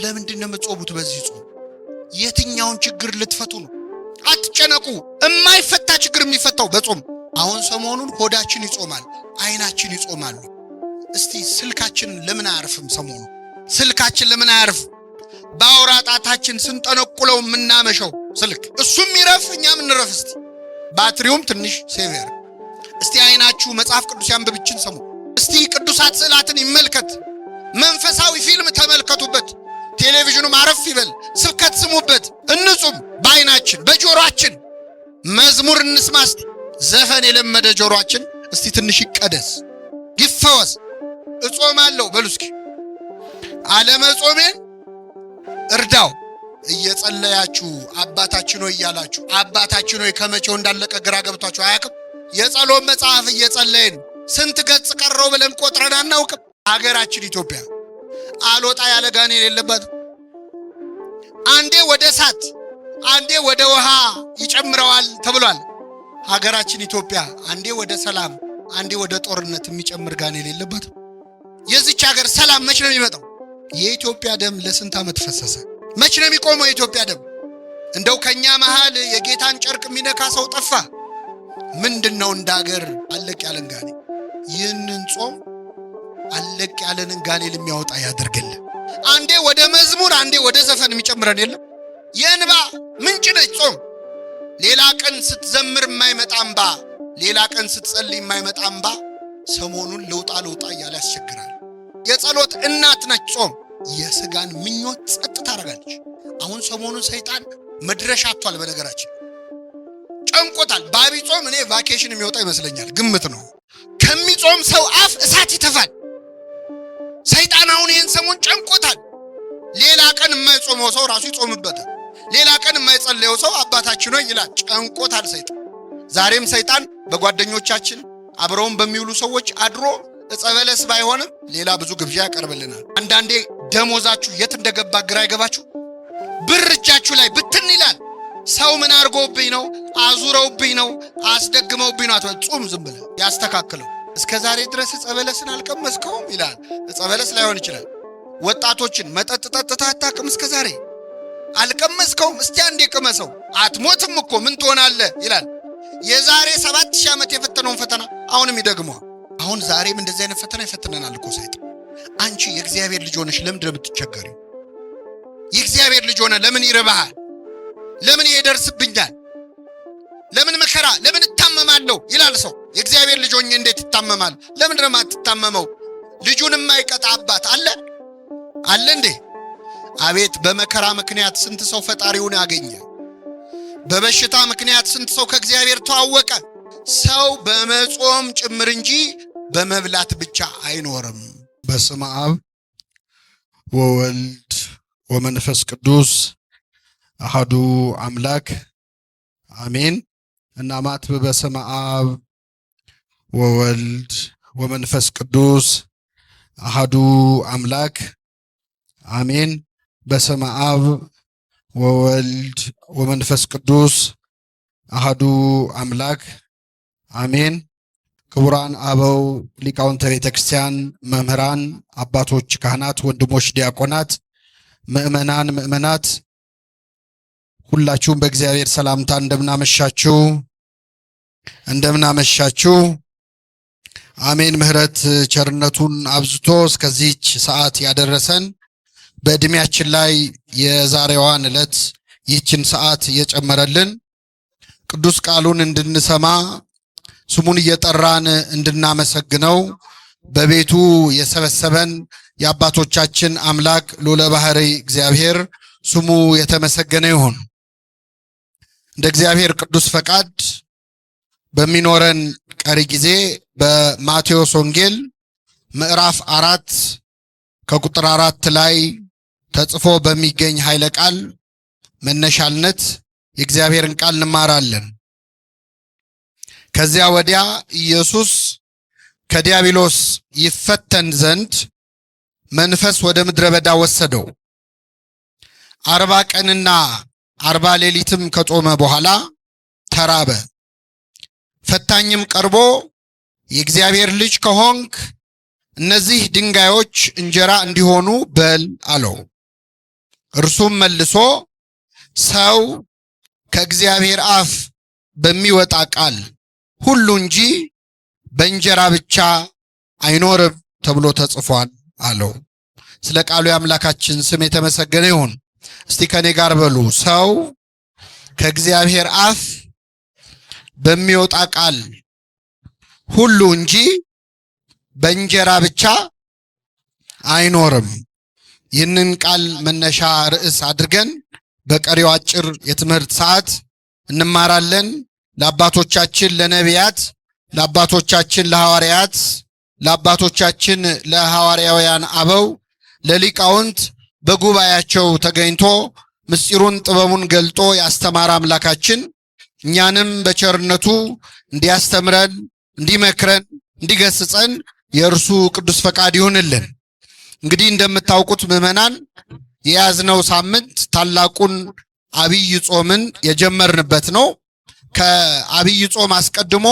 ለምንድን ነው የምትጾሙት በዚህ ጾም? የትኛውን ችግር ልትፈቱ ነው? አትጨነቁ። የማይፈታ ችግር የሚፈታው በጾም። አሁን ሰሞኑን ሆዳችን ይጾማል፣ አይናችን ይጾማሉ። እስቲ ስልካችን ለምን አያርፍም? ሰሞኑ ስልካችን ለምን አያርፍ? በአውራ ጣታችን ስንጠነቁለው የምናመሸው ስልክ እሱም ይረፍ፣ እኛም እንረፍ። እስቲ ባትሪውም ትንሽ ሴቨር። እስቲ አይናችሁ መጽሐፍ ቅዱስ ያንብብችን ሰሙ። እስቲ ቅዱሳት ስዕላትን ይመልከት። መንፈሳዊ ፊልም ተመልከቱበት። ቴሌቪዥኑም አረፍ ይበል። ስብከት ስሙበት። እንጹም በአይናችን በጆሮአችን። መዝሙር እንስማ። እስቲ ዘፈን የለመደ ጆሮአችን እስቲ ትንሽ ይቀደስ ይፈወስ። እጾማለሁ በሉ እስኪ። አለመጾሜን እርዳው። እየጸለያችሁ አባታችን ሆይ እያላችሁ አባታችን ሆይ ከመቼው እንዳለቀ ግራ ገብቷችሁ አያውቅም? የጸሎት መጽሐፍ እየጸለይን ስንት ገጽ ቀረው ብለን ቆጥረን አናውቅም? ሀገራችን ኢትዮጵያ አልወጣ ያለ ጋኔን የሌለባት፣ አንዴ ወደ እሳት አንዴ ወደ ውሃ ይጨምረዋል ተብሏል። ሀገራችን ኢትዮጵያ አንዴ ወደ ሰላም አንዴ ወደ ጦርነት የሚጨምር ጋኔን የሌለባት። የዚች ሀገር ሰላም መች ነው የሚመጣው? የኢትዮጵያ ደም ለስንት ዓመት ፈሰሰ? መች ነው የሚቆመው የኢትዮጵያ ደም? እንደው ከኛ መሃል የጌታን ጨርቅ የሚነካ ሰው ጠፋ። ምንድነው እንደ ሀገር አለቅ ያለን ጋኔን? ይህንን ጾም አለቅ ያለንን ጋኔን የሚያወጣ ያደርግልን። አንዴ ወደ መዝሙር አንዴ ወደ ዘፈን የሚጨምረን የለም። የእንባ ምንጭ ነች ጾም። ሌላ ቀን ስትዘምር የማይመጣ እንባ፣ ሌላ ቀን ስትጸልይ የማይመጣ እንባ ሰሞኑን ልውጣ እያለ ያስቸግራል። የጸሎት እናት ነች ጾም። የስጋን ምኞት ጸጥ ታደርጋለች። አሁን ሰሞኑን ሰይጣን መድረሻ አጥቷል። በነገራችን ጨንቆታል። በአብይ ጾም እኔ ቫኬሽን የሚወጣ ይመስለኛል፣ ግምት ነው። ከሚጾም ሰው አፍ እሳት ይተፋል። ሰይጣን አሁን ይህን ሰሞን ጨንቆታል። ሌላ ቀን የማይጾመው ሰው ራሱ ይጾምበታል። ሌላ ቀን የማይጸለየው ሰው አባታችን ሆይ ይላል። ጨንቆታል ሰይጣን። ዛሬም ሰይጣን በጓደኞቻችን አብረውን በሚውሉ ሰዎች አድሮ ዕፀ በለስ ባይሆንም ሌላ ብዙ ግብዣ ያቀርብልናል። አንዳንዴ ደሞዛችሁ የት እንደገባ ግራ ይገባችሁ። ብር እጃችሁ ላይ ብትን ይላል። ሰው ምን አድርጎብኝ ነው? አዙረውብኝ ነው? አስደግመውብኝ ነው? ጹም ዝም ብለህ ያስተካክለው። እስከ ዛሬ ድረስ ዕፀ በለስን አልቀመስከውም ይላል። ዕፀ በለስ ላይሆን ይችላል። ወጣቶችን መጠጥ ጠጥተህ አታውቅም? እስከ ዛሬ አልቀመስከውም? እስቲ አንዴ ቅመሰው። አትሞትም እኮ ምን ትሆናለህ ይላል። የዛሬ 7000 ዓመት የፈተነውን ፈተና አሁንም ይደግመዋል። አሁን ዛሬም እንደዚህ አይነት ፈተና ይፈትነናል እኮ ሰይጣን። አንቺ የእግዚአብሔር ልጅ ሆነሽ ለምንድን ነው የምትቸገሪው? የእግዚአብሔር ልጅ ሆነ ለምን ይርባሃል? ለምን ይደርስብኛል? ለምን መከራ? ለምን እታመማለሁ ይላል ሰው። የእግዚአብሔር ልጅ ሆኜ እንዴት ይታመማል? ለምንድን ነው የማትታመመው? ልጁን የማይቀጣ አባት አለ እንዴ? አቤት በመከራ ምክንያት ስንት ሰው ፈጣሪውን ያገኘ። በበሽታ ምክንያት ስንት ሰው ከእግዚአብሔር ተዋወቀ። ሰው በመጾም ጭምር እንጂ በመብላት ብቻ አይኖርም። በስመ አብ ወወልድ ወመንፈስ ቅዱስ አሐዱ አምላክ አሜን። እና ማትብ በስመ አብ ወወልድ ወመንፈስ ቅዱስ አሐዱ አምላክ አሜን። በስመ አብ ወወልድ ወመንፈስ ቅዱስ አሐዱ አምላክ አሜን። ክቡራን አበው ሊቃውንተ ቤተ ክርስቲያን፣ መምህራን፣ አባቶች፣ ካህናት፣ ወንድሞች ዲያቆናት፣ ምእመናን፣ ምእመናት ሁላችሁም በእግዚአብሔር ሰላምታ እንደምናመሻችሁ። አሜን። ምሕረት ቸርነቱን አብዝቶ እስከዚህች ሰዓት ያደረሰን በዕድሜያችን ላይ የዛሬዋን ዕለት ይህችን ሰዓት እየጨመረልን ቅዱስ ቃሉን እንድንሰማ ስሙን እየጠራን እንድናመሰግነው በቤቱ የሰበሰበን የአባቶቻችን አምላክ ልዑለ ባሕርይ እግዚአብሔር ስሙ የተመሰገነ ይሁን። እንደ እግዚአብሔር ቅዱስ ፈቃድ በሚኖረን ቀሪ ጊዜ በማቴዎስ ወንጌል ምዕራፍ 4 ከቁጥር 4 ላይ ተጽፎ በሚገኝ ኃይለ ቃል መነሻነት የእግዚአብሔርን ቃል እንማራለን። ከዚያ ወዲያ ኢየሱስ ከዲያብሎስ ይፈተን ዘንድ መንፈስ ወደ ምድረ በዳ ወሰደው። 40 ቀንና 40 ሌሊትም ከጾመ በኋላ ተራበ። ፈታኝም ቀርቦ የእግዚአብሔር ልጅ ከሆንክ እነዚህ ድንጋዮች እንጀራ እንዲሆኑ በል አለው። እርሱም መልሶ ሰው ከእግዚአብሔር አፍ በሚወጣ ቃል ሁሉ እንጂ በእንጀራ ብቻ አይኖርም ተብሎ ተጽፏል አለው። ስለ ቃሉ የአምላካችን ስም የተመሰገነ ይሁን። እስቲ ከኔ ጋር በሉ፣ ሰው ከእግዚአብሔር አፍ በሚወጣ ቃል ሁሉ እንጂ በእንጀራ ብቻ አይኖርም። ይህንን ቃል መነሻ ርዕስ አድርገን በቀሪው አጭር የትምህርት ሰዓት እንማራለን። ለአባቶቻችን ለነቢያት፣ ለአባቶቻችን ለሐዋርያት፣ ለአባቶቻችን ለሐዋርያውያን አበው፣ ለሊቃውንት በጉባኤያቸው ተገኝቶ ምስጢሩን ጥበቡን ገልጦ ያስተማረ አምላካችን እኛንም በቸርነቱ እንዲያስተምረን፣ እንዲመክረን፣ እንዲገስጸን የእርሱ ቅዱስ ፈቃድ ይሁንልን። እንግዲህ እንደምታውቁት ምዕመናን የያዝነው ሳምንት ታላቁን አብይ ጾምን የጀመርንበት ነው። ከአብይ ጾም አስቀድሞ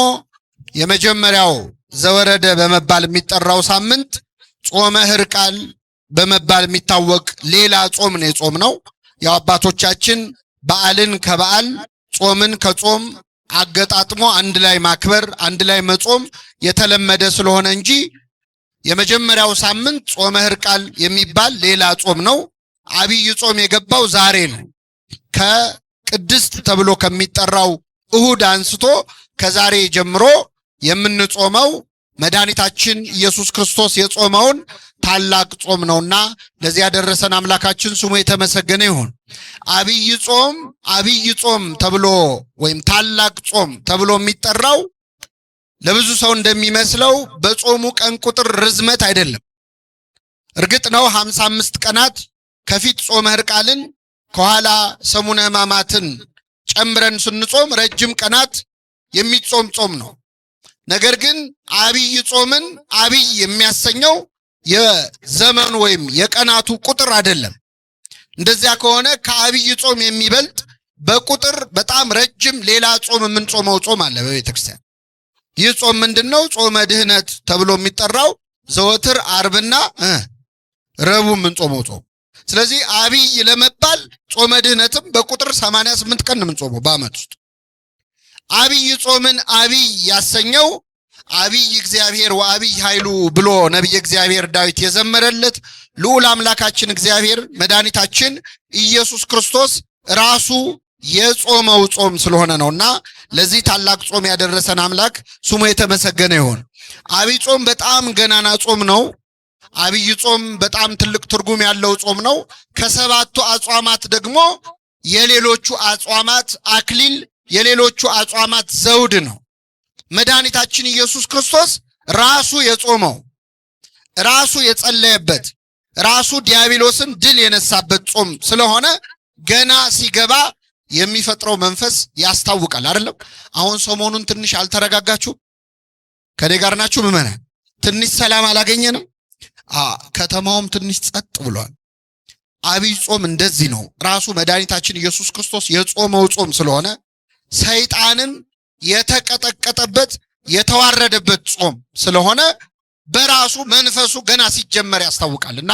የመጀመሪያው ዘወረደ በመባል የሚጠራው ሳምንት ጾመ ሕርቃል በመባል የሚታወቅ ሌላ ጾም ነው የጾምነው። ያው አባቶቻችን በዓልን ከበዓል ጾምን ከጾም አገጣጥሞ አንድ ላይ ማክበር አንድ ላይ መጾም የተለመደ ስለሆነ እንጂ የመጀመሪያው ሳምንት ጾመ ሕርቃል የሚባል ሌላ ጾም ነው። አብይ ጾም የገባው ዛሬ ነው። ከቅድስት ተብሎ ከሚጠራው እሁድ አንስቶ ከዛሬ ጀምሮ የምንጾመው መድኃኒታችን ኢየሱስ ክርስቶስ የጾመውን ታላቅ ጾም ነውና ለዚህ ያደረሰን አምላካችን ስሙ የተመሰገነ ይሁን። አብይ ጾም ተብሎ ወይም ታላቅ ጾም ተብሎ የሚጠራው ለብዙ ሰው እንደሚመስለው በጾሙ ቀን ቁጥር ርዝመት አይደለም። እርግጥ ነው 55 ቀናት ከፊት ጾመ ሕርቃልን ከኋላ ሰሙነ ሕማማትን ጨምረን ስንጾም ረጅም ቀናት የሚጾም ጾም ነው። ነገር ግን አብይ ጾምን አብይ የሚያሰኘው የዘመኑ ወይም የቀናቱ ቁጥር አይደለም። እንደዚያ ከሆነ ከአብይ ጾም የሚበልጥ በቁጥር በጣም ረጅም ሌላ ጾም የምንጾመው ጾም አለ በቤተክርስቲያን። ይህ ጾም ምንድነው? ጾመ ድህነት ተብሎ የሚጠራው ዘወትር ዓርብና ረቡዕ የምንጾመው ጾም። ስለዚህ አብይ ለመባል ጾመ ድህነትም በቁጥር 88 ቀን የምንጾመው በዓመት ውስጥ። አብይ ጾምን አብይ ያሰኘው አብይ እግዚአብሔር ወአብይ ኃይሉ ብሎ ነቢየ እግዚአብሔር ዳዊት የዘመረለት ልዑል አምላካችን እግዚአብሔር መድኃኒታችን ኢየሱስ ክርስቶስ ራሱ የጾመው ጾም ስለሆነ ነውና ለዚህ ታላቅ ጾም ያደረሰን አምላክ ስሙ የተመሰገነ ይሁን። አብይ ጾም በጣም ገናና ጾም ነው። አብይ ጾም በጣም ትልቅ ትርጉም ያለው ጾም ነው። ከሰባቱ አጽዋማት ደግሞ የሌሎቹ አጽዋማት አክሊል፣ የሌሎቹ አጽዋማት ዘውድ ነው። መድኃኒታችን ኢየሱስ ክርስቶስ ራሱ የጾመው፣ ራሱ የጸለየበት፣ ራሱ ዲያብሎስን ድል የነሳበት ጾም ስለሆነ ገና ሲገባ የሚፈጥረው መንፈስ ያስታውቃል አይደለም? አሁን ሰሞኑን ትንሽ አልተረጋጋችሁ? ከኔ ጋር ናችሁ ምዕመናን? ትንሽ ሰላም አላገኘንም? ከተማውም ትንሽ ጸጥ ብሏል። አብይ ጾም እንደዚህ ነው። ራሱ መድኃኒታችን ኢየሱስ ክርስቶስ የጾመው ጾም ስለሆነ ሰይጣንም የተቀጠቀጠበት የተዋረደበት ጾም ስለሆነ በራሱ መንፈሱ ገና ሲጀመር ያስታውቃልና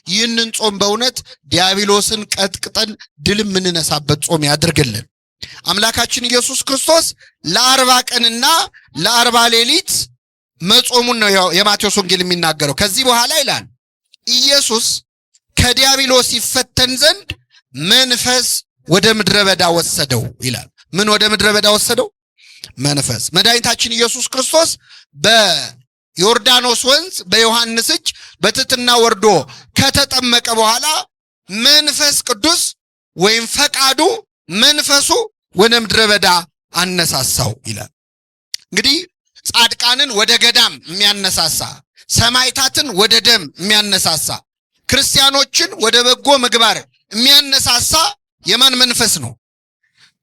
ይህንን ጾም በእውነት ዲያብሎስን ቀጥቅጠን ድል የምንነሳበት ጾም ያድርግልን። አምላካችን ኢየሱስ ክርስቶስ ለ40 ቀንና ለ40 ሌሊት መጾሙን ነው የማቴዎስ ወንጌል የሚናገረው። ከዚህ በኋላ ይላል ኢየሱስ ከዲያብሎስ ይፈተን ዘንድ መንፈስ ወደ ምድረ በዳ ወሰደው ይላል። ምን ወደ ምድረ በዳ ወሰደው? መንፈስ። መድኃኒታችን ኢየሱስ ክርስቶስ በዮርዳኖስ ወንዝ በዮሐንስ እጅ በትሕትና ወርዶ ከተጠመቀ በኋላ መንፈስ ቅዱስ ወይም ፈቃዱ መንፈሱ ወደ ምድረ በዳ አነሳሳው ይላል። እንግዲህ ጻድቃንን ወደ ገዳም የሚያነሳሳ፣ ሰማዕታትን ወደ ደም የሚያነሳሳ፣ ክርስቲያኖችን ወደ በጎ ምግባር የሚያነሳሳ የማን መንፈስ ነው?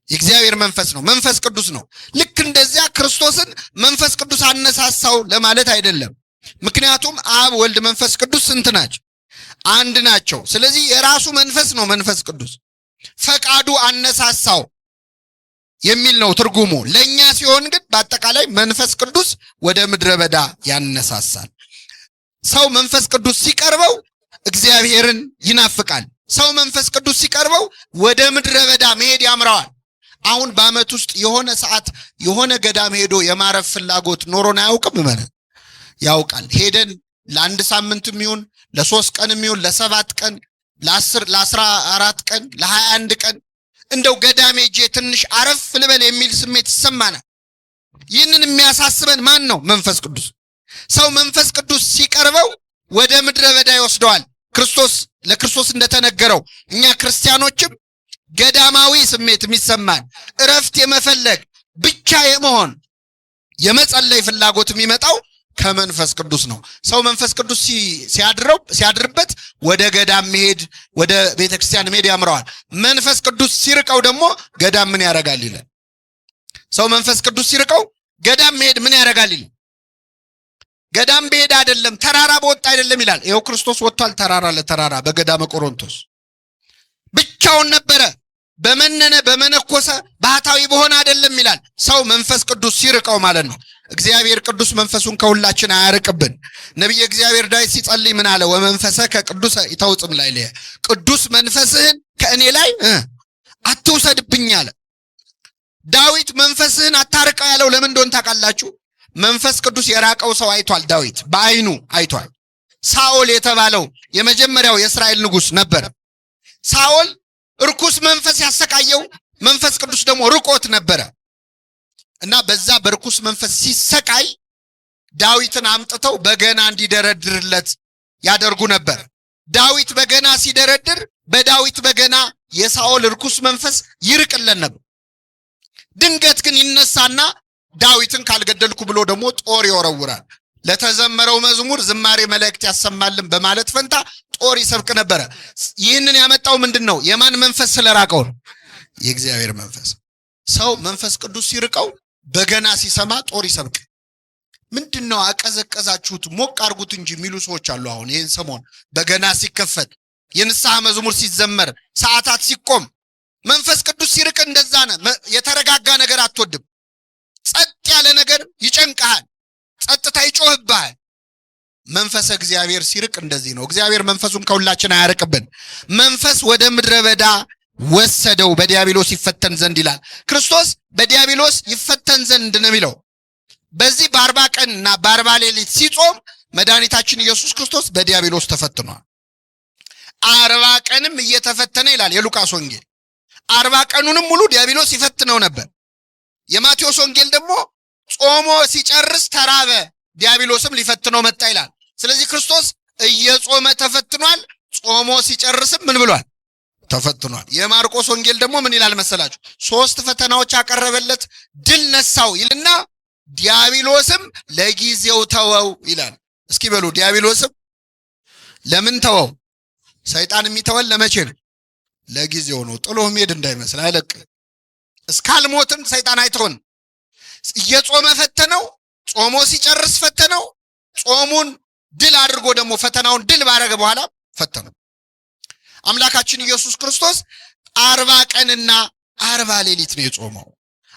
የእግዚአብሔር መንፈስ ነው። መንፈስ ቅዱስ ነው። ልክ እንደዚያ ክርስቶስን መንፈስ ቅዱስ አነሳሳው ለማለት አይደለም። ምክንያቱም አብ፣ ወልድ፣ መንፈስ ቅዱስ ስንት ናቸው? አንድ ናቸው። ስለዚህ የራሱ መንፈስ ነው መንፈስ ቅዱስ። ፈቃዱ አነሳሳው የሚል ነው ትርጉሙ። ለኛ ሲሆን ግን በአጠቃላይ መንፈስ ቅዱስ ወደ ምድረ በዳ ያነሳሳል። ሰው መንፈስ ቅዱስ ሲቀርበው እግዚአብሔርን ይናፍቃል፣ ሰው መንፈስ ቅዱስ ሲቀርበው ወደ ምድረ በዳ መሄድ ያምረዋል። አሁን በዓመት ውስጥ የሆነ ሰዓት የሆነ ገዳም ሄዶ የማረፍ ፍላጎት ኖሮን አያውቅም? ማለት ያውቃል። ሄደን ለአንድ ሳምንትም ይሁን ለ3 ቀንም ይሁን ለ7 ቀን ለ14 ቀን ለ21 ቀን እንደው ገዳም ሄጄ ትንሽ አረፍ ልበል የሚል ስሜት ይሰማናል። ይህንን የሚያሳስበን ማን ነው? መንፈስ ቅዱስ። ሰው መንፈስ ቅዱስ ሲቀርበው ወደ ምድረ በዳ ይወስደዋል። ለክርስቶስ እንደተነገረው እኛ ክርስቲያኖችም ገዳማዊ ስሜት የሚሰማን እረፍት የመፈለግ ብቻ የመሆን የመጸለይ ፍላጎት የሚመጣው ከመንፈስ ቅዱስ ነው። ሰው መንፈስ ቅዱስ ሲያድርበት ወደ ገዳም መሄድ ወደ ቤተክርስቲያን መሄድ ያምረዋል። መንፈስ ቅዱስ ሲርቀው ደግሞ ገዳም ምን ያደርጋል ይላል። ሰው መንፈስ ቅዱስ ሲርቀው ገዳም መሄድ ምን ያደርጋል ይላል። ገዳም በሄድ አይደለም ተራራ በወጣ አይደለም ይላል። ይኸው ክርስቶስ ወጥቷል ተራራ ለተራራ በገዳመ ቆሮንቶስ ብቻውን ነበረ። በመነነ በመነኮሰ ባህታዊ በሆነ አይደለም ይላል። ሰው መንፈስ ቅዱስ ሲርቀው ማለት ነው። እግዚአብሔር ቅዱስ መንፈሱን ከሁላችን አያርቅብን። ነቢየ እግዚአብሔር ዳዊት ሲጸልይ ምን አለ? ወመንፈሰከ ቅዱሰ ይተውጽም ላዕሌየ፣ ቅዱስ መንፈስህን ከእኔ ላይ አትውሰድብኝ አለ። ዳዊት መንፈስህን አታርቀው ያለው ለምን እንደሆነ ታውቃላችሁ? መንፈስ ቅዱስ የራቀው ሰው አይቷል። ዳዊት በአይኑ አይቷል። ሳኦል የተባለው የመጀመሪያው የእስራኤል ንጉሥ ነበረ። ሳኦል ርኩስ መንፈስ ያሰቃየው መንፈስ ቅዱስ ደግሞ ርቆት ነበረ እና በዛ በርኩስ መንፈስ ሲሰቃይ ዳዊትን አምጥተው በገና እንዲደረድርለት ያደርጉ ነበር። ዳዊት በገና ሲደረድር በዳዊት በገና የሳኦል ርኩስ መንፈስ ይርቅለን ነበር። ድንገት ግን ይነሳና ዳዊትን ካልገደልኩ ብሎ ደግሞ ጦር ይወረውራል። ለተዘመረው መዝሙር ዝማሬ መላእክት ያሰማልን በማለት ፈንታ ጦር ይሰብክ ነበረ። ይህንን ያመጣው ምንድነው? የማን መንፈስ ስለራቀው ነው? የእግዚአብሔር መንፈስ። ሰው መንፈስ ቅዱስ ሲርቀው በገና ሲሰማ ጦር ይሰብክ። ምንድነው አቀዘቀዛችሁት ሞቅ አርጉት እንጂ የሚሉ ሰዎች አሉ። አሁን ይህን ሰሞን በገና ሲከፈት የንስሐ መዝሙር ሲዘመር ሰዓታት ሲቆም መንፈስ ቅዱስ ሲርቅ እንደዛ ነው። የተረጋጋ ነገር አትወድም። ጸጥ ያለ ነገር ይጨንቃል። ጸጥታ ይጮህብሃል። መንፈስ እግዚአብሔር ሲርቅ እንደዚህ ነው። እግዚአብሔር መንፈሱን ከሁላችን አያርቅብን። መንፈስ ወደ ምድረ በዳ ወሰደው በዲያብሎስ ይፈተን ዘንድ ይላል። ክርስቶስ በዲያብሎስ ይፈተን ዘንድ ነው የሚለው። በዚህ በ40 ቀንና በ40 ሌሊት ሲጾም መድኃኒታችን ኢየሱስ ክርስቶስ በዲያብሎስ ተፈትኗል። 40 ቀንም እየተፈተነ ይላል የሉቃስ ወንጌል። 40 ቀኑንም ሙሉ ዲያብሎስ ይፈትነው ነበር። የማቴዎስ ወንጌል ደግሞ ጾሞ ሲጨርስ ተራበ፣ ዲያብሎስም ሊፈትነው መጣ ይላል። ስለዚህ ክርስቶስ እየጾመ ተፈትኗል፣ ጾሞ ሲጨርስም ምን ብሏል? ተፈትኗል። የማርቆስ ወንጌል ደግሞ ምን ይላል መሰላችሁ? 3 ፈተናዎች ያቀረበለት ድል ነሳው ይልና ዲያብሎስም ለጊዜው ተወው ይላል። እስኪ በሉ ዲያብሎስም ለምን ተወው? ሰይጣን የሚተወን ለመቼ ነው? ለጊዜው ነው። ጥሎ ሄድ እንዳይመስል አይለቅ። እስካልሞትን ሰይጣን አይተውን። እየጾመ ፈተነው፣ ጾሞ ሲጨርስ ፈተነው። ጾሙን ድል አድርጎ ደግሞ ፈተናውን ድል ባረገ በኋላ ፈተነው። አምላካችን ኢየሱስ ክርስቶስ 40 ቀንና 40 ሌሊት ነው የጾመው።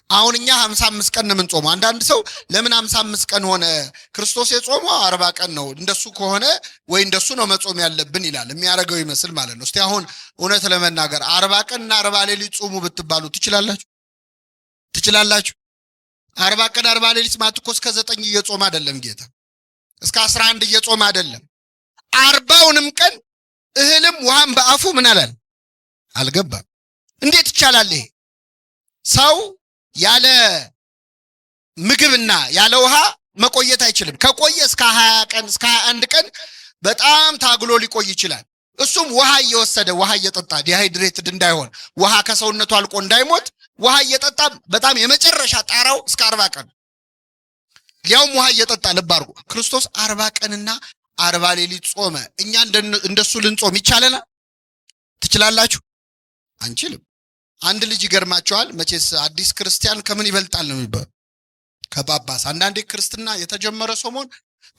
አሁን እኛ 55 ቀን ነው የምንጾመው። አንዳንድ ሰው ለምን 55 ቀን ሆነ? ክርስቶስ የጾመው 40 ቀን ነው፣ እንደሱ ከሆነ ወይ እንደሱ ነው መጾም ያለብን ይላል። የሚያደርገው ይመስል ማለት ነው። እስቲ አሁን እውነት ለመናገር 40 ቀንና 40 ሌሊት ጾሙ ብትባሉ ትችላላችሁ? ትችላላችሁ? 40 ቀን 40 ሌሊት ማለት እኮ እስከ 9 እየጾመ አይደለም ጌታ፣ እስከ 11 እየጾመ አይደለም። 40ውንም ቀን እህልም ውሃም በአፉ ምን አላል አልገባም። እንዴት ይቻላል ይሄ? ሰው ያለ ምግብና ያለ ውሃ መቆየት አይችልም። ከቆየ እስከ 20 ቀን እስከ 21 ቀን በጣም ታግሎ ሊቆይ ይችላል። እሱም ውሃ እየወሰደ ውሃ እየጠጣ ዲሃይድሬትድ እንዳይሆን ውሃ ከሰውነቱ አልቆ እንዳይሞት ውሃ እየጠጣ በጣም የመጨረሻ ጣራው እስከ 40 ቀን ሊያውም ውሃ እየጠጣ ልብ አድርጉ። ክርስቶስ 40 ቀንና 40 ሌሊት ጾመ። እኛ እንደሱ ልንጾም ይቻለናል? ትችላላችሁ? አንችልም። አንድ ልጅ ይገርማቸዋል። መቼስ አዲስ ክርስቲያን ከምን ይበልጣል ነው የሚባለው? ከጳጳስ። አንዳንዴ ክርስትና የተጀመረ ሰሞን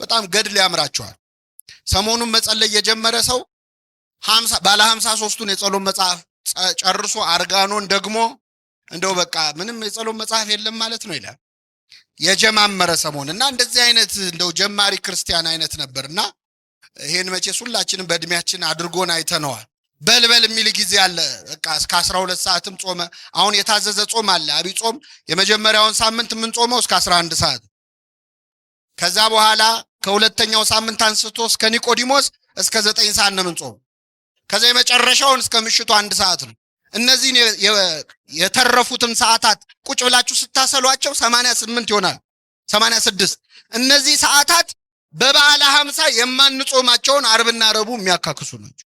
በጣም ገድል ያምራቸዋል። ሰሞኑን መጸለይ የጀመረ ሰው ባለ 53ቱን የጸሎት መጽሐፍ ጨርሶ አርጋኖን ደግሞ እንደው በቃ ምንም የጸሎት መጽሐፍ የለም ማለት ነው ይላል። የጀማመረ ሰሞን እና እንደዚህ አይነት እንደው ጀማሪ ክርስቲያን አይነት ነበርና ይሄን መቼስ ሁላችንም በእድሜያችን አድርጎን አይተነዋል። በልበል የሚል ጊዜ አለ። በቃ እስከ 12 ሰዓትም ጾመ። አሁን የታዘዘ ጾም አለ። አብይ ጾም የመጀመሪያውን ሳምንት ምን ጾመው እስከ 11 ሰዓት። ከዛ በኋላ ከሁለተኛው ሳምንት አንስቶ እስከ ኒቆዲሞስ እስከ 9 ሰዓት ነው ምን ጾም። ከዛ የመጨረሻውን እስከ ምሽቱ 1 ሰዓት ነው። እነዚህን የተረፉትን ሰዓታት ቁጭ ብላችሁ ስታሰሏቸው 88 ይሆናል፣ 86። እነዚህ ሰዓታት በበዓለ 50 የማንጾማቸውን ዓርብና ረቡዕ የሚያካክሱ ናቸው።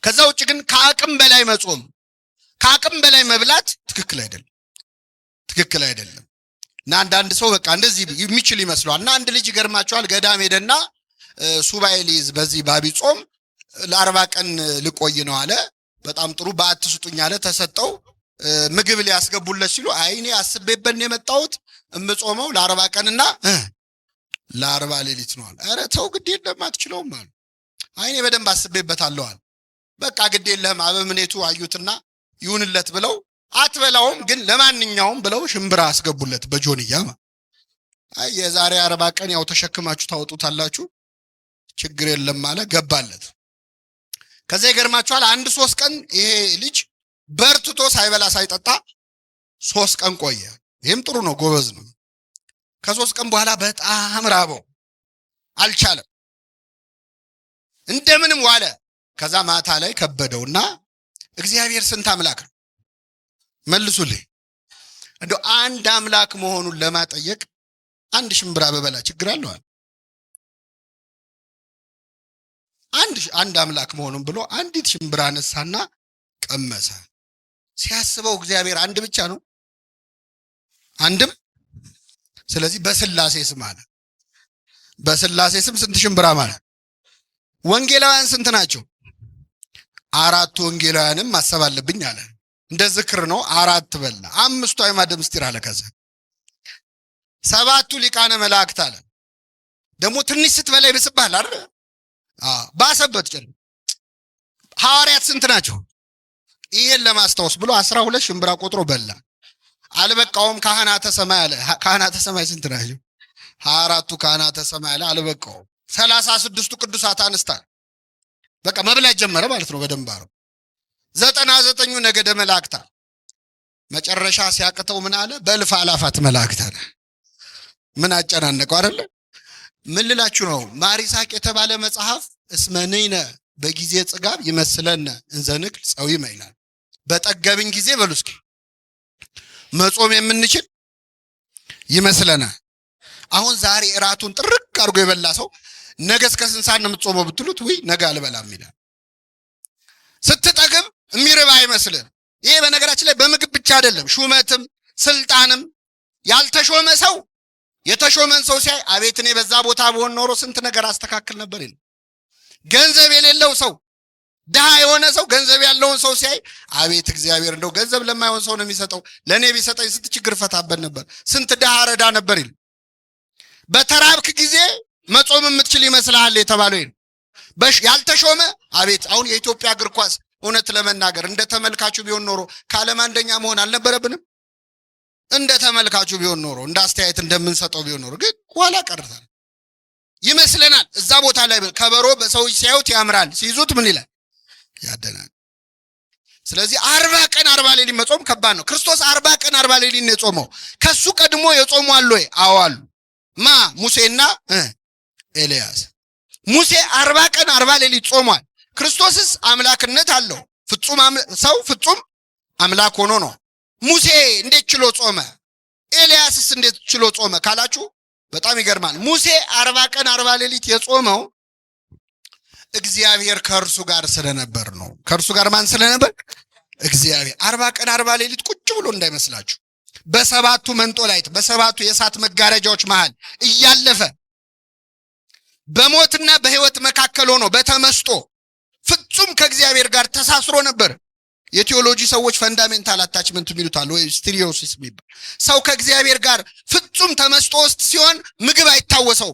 ከዛ ውጭ ግን ከአቅም በላይ መጾም፣ ከአቅም በላይ መብላት ትክክል አይደለም። እና አንዳንድ ሰው በቃ እንደዚህ የሚችል ይመስለዋል። እና አንድ ልጅ ይገርማቸዋል፣ ገዳም ሄደና ሱባኤ ሊይዝ በዚህ በአብይ ጾም ለ40 ቀን ልቆይ ነው አለ። በጣም ጥሩ በዓት ስጡኝ አለ። ተሰጠው። ምግብ ሊያስገቡለት ሲሉ አይ እኔ አስቤበት ነው የመጣሁት እምጾመው ለ40 ቀንና ለ40 ሌሊት ነው አለ። ኧረ ተው ግድ የለም አትችለውም አለ። አይ እኔ በደንብ አስቤበታለሁ አለ። በቃ ግድ የለህም አበምኔቱ አዩትና ይሁንለት ብለው አትበላውም ግን ለማንኛውም ብለው ሽምብራ አስገቡለት በጆንያ። አይ የዛሬ 40 ቀን ያው ተሸክማችሁ ታወጡታላችሁ ችግር የለም አለ። ገባለት። ከዛ ይገርማችኋል 1-3 ቀን ይሄ ልጅ በርትቶ ሳይበላ ሳይጠጣ 3 ቀን ቆየ። ይህም ጥሩ ነው፣ ጎበዝ ነው። ከ3 ቀን በኋላ በጣም ራበው፣ አልቻለም፣ እንደምንም ዋለ። ከዛ ማታ ላይ ከበደውና እግዚአብሔር ስንት አምላክ ነው መልሱልኝ፣ እንደው አንድ አምላክ መሆኑን ለማጠየቅ አንድ ሽምብራ በበላ ችግር አለው? አንድ አምላክ መሆኑን ብሎ አንዲት ሽምብራ አነሳና ቀመሰ። ሲያስበው እግዚአብሔር አንድ ብቻ ነው፣ አንድም። ስለዚህ በስላሴ ስም አለ። በስላሴ ስም ስንት ሽምብራ ማለት? ወንጌላውያን ስንት ናቸው? 4 ወንጌላውያንም ማሰብ አለብኝ አለ። እንደ ዝክር ነው 4 በላ። 5 አዕማደ ምስጢር አለ። ከዛ 7 ሊቃነ መላእክት አለ። ደግሞ ትንሽ ስትበላ ይብስብሃል አይደል? ባሰበት ጭን ሐዋርያት ስንት ናቸው? ይሄን ለማስታወስ ብሎ 12 ሽምብራ ቆጥሮ በላ። አልበቃውም። ካህናተ ሰማይ አለ። ካህናተ ሰማይ ስንት ናቸው? 24ቱ ካህናተ ሰማይ አለ። አልበቃውም። 36ቱ ቅዱሳት አንስት በቃ መብላት ጀመረ ማለት ነው በደንብ አረው። 99ኙ ነገደ መላእክት መጨረሻ ሲያቅተው ምን አለ? በእልፍ አላፋት መላእክት አለ። ምን አጨናነቀው አይደለ? ምን ልላችሁ ነው? ማር ይስሐቅ የተባለ መጽሐፍ እስመነይነ በጊዜ ጽጋብ ይመስለነ እንዘንክል ጸዊመ ይላል። በጠገብን ጊዜ በሉ እስኪ መጾም የምንችል ይመስለናል። አሁን ዛሬ እራቱን ጥርቅ አድርጎ የበላ ሰው ነገ እስከ ስንት ሰዓት ነው የምትጾመው ብትሉት ወይ ነገ አልበላም ይላል። ስትጠግብ የሚርባ አይመስልም። ይሄ በነገራችን ላይ በምግብ ብቻ አይደለም፣ ሹመትም ስልጣንም ያልተሾመ ሰው የተሾመን ሰው ሲያይ አቤት እኔ በዛ ቦታ በሆን ኖሮ ስንት ነገር አስተካክል ነበር ይላል። ገንዘብ የሌለው ሰው ድሃ የሆነ ሰው ገንዘብ ያለውን ሰው ሲያይ አቤት እግዚአብሔር እንደው ገንዘብ ለማይሆን ሰው ነው የሚሰጠው፣ ለኔ ቢሰጠኝ ስንት ችግር ፈታበት ነበር፣ ስንት ድሃ ረዳ ነበር ይላል። በተራብክ ጊዜ መጾም የምትችል ይመስልሃል የተባለው ይሄ። ያልተሾመ አቤት አሁን የኢትዮጵያ እግር ኳስ እውነት ለመናገር እንደ ተመልካቹ ቢሆን ኖሮ ከዓለም አንደኛ መሆን አልነበረብንም? እንደ ተመልካቹ ቢሆን ኖሮ እንደ አስተያየት እንደምንሰጠው ቢሆን ኖሮ ግን ኋላ ቀርታል ይመስለናል። እዛ ቦታ ላይ ከበሮ በሰዎች ሲያዩት ያምራል፣ ሲይዙት ምን ይላል? ያደናል። ስለዚህ 40 ቀን 40 ሌሊት መጾም ከባድ ነው። ክርስቶስ 40 ቀን 40 ሌሊት ነው የጾመው። ከሱ ቀድሞ የጾሙ አሉ ወይ? አዎ አሉ። ማ? ሙሴና ኤልያስ። ሙሴ 40 ቀን 40 ሌሊት ጾሟል። ክርስቶስስ አምላክነት አለው። ፍጹም ሰው ፍጹም አምላክ ሆኖ ነው። ሙሴ እንዴት ችሎ ጾመ? ኤልያስስ እንዴት ችሎ ጾመ ካላችሁ በጣም ይገርማል። ሙሴ 40 ቀን 40 ሌሊት የጾመው እግዚአብሔር ከእርሱ ጋር ስለነበር ነው። ከእርሱ ጋር ማን ስለነበር? እግዚአብሔር። 40 ቀን 40 ሌሊት ቁጭ ብሎ እንዳይመስላችሁ በሰባቱ መንጦላይት በሰባቱ የእሳት መጋረጃዎች መሃል እያለፈ በሞትና በሕይወት መካከል ሆኖ በተመስጦ ፍጹም ከእግዚአብሔር ጋር ተሳስሮ ነበር። የቴዎሎጂ ሰዎች ፈንዳሜንታል አታችመንት የሚሉታል ወይ ስቲሪዮሲስ የሚባል ሰው ከእግዚአብሔር ጋር ፍጹም ተመስጦ ውስጥ ሲሆን ምግብ አይታወሰው።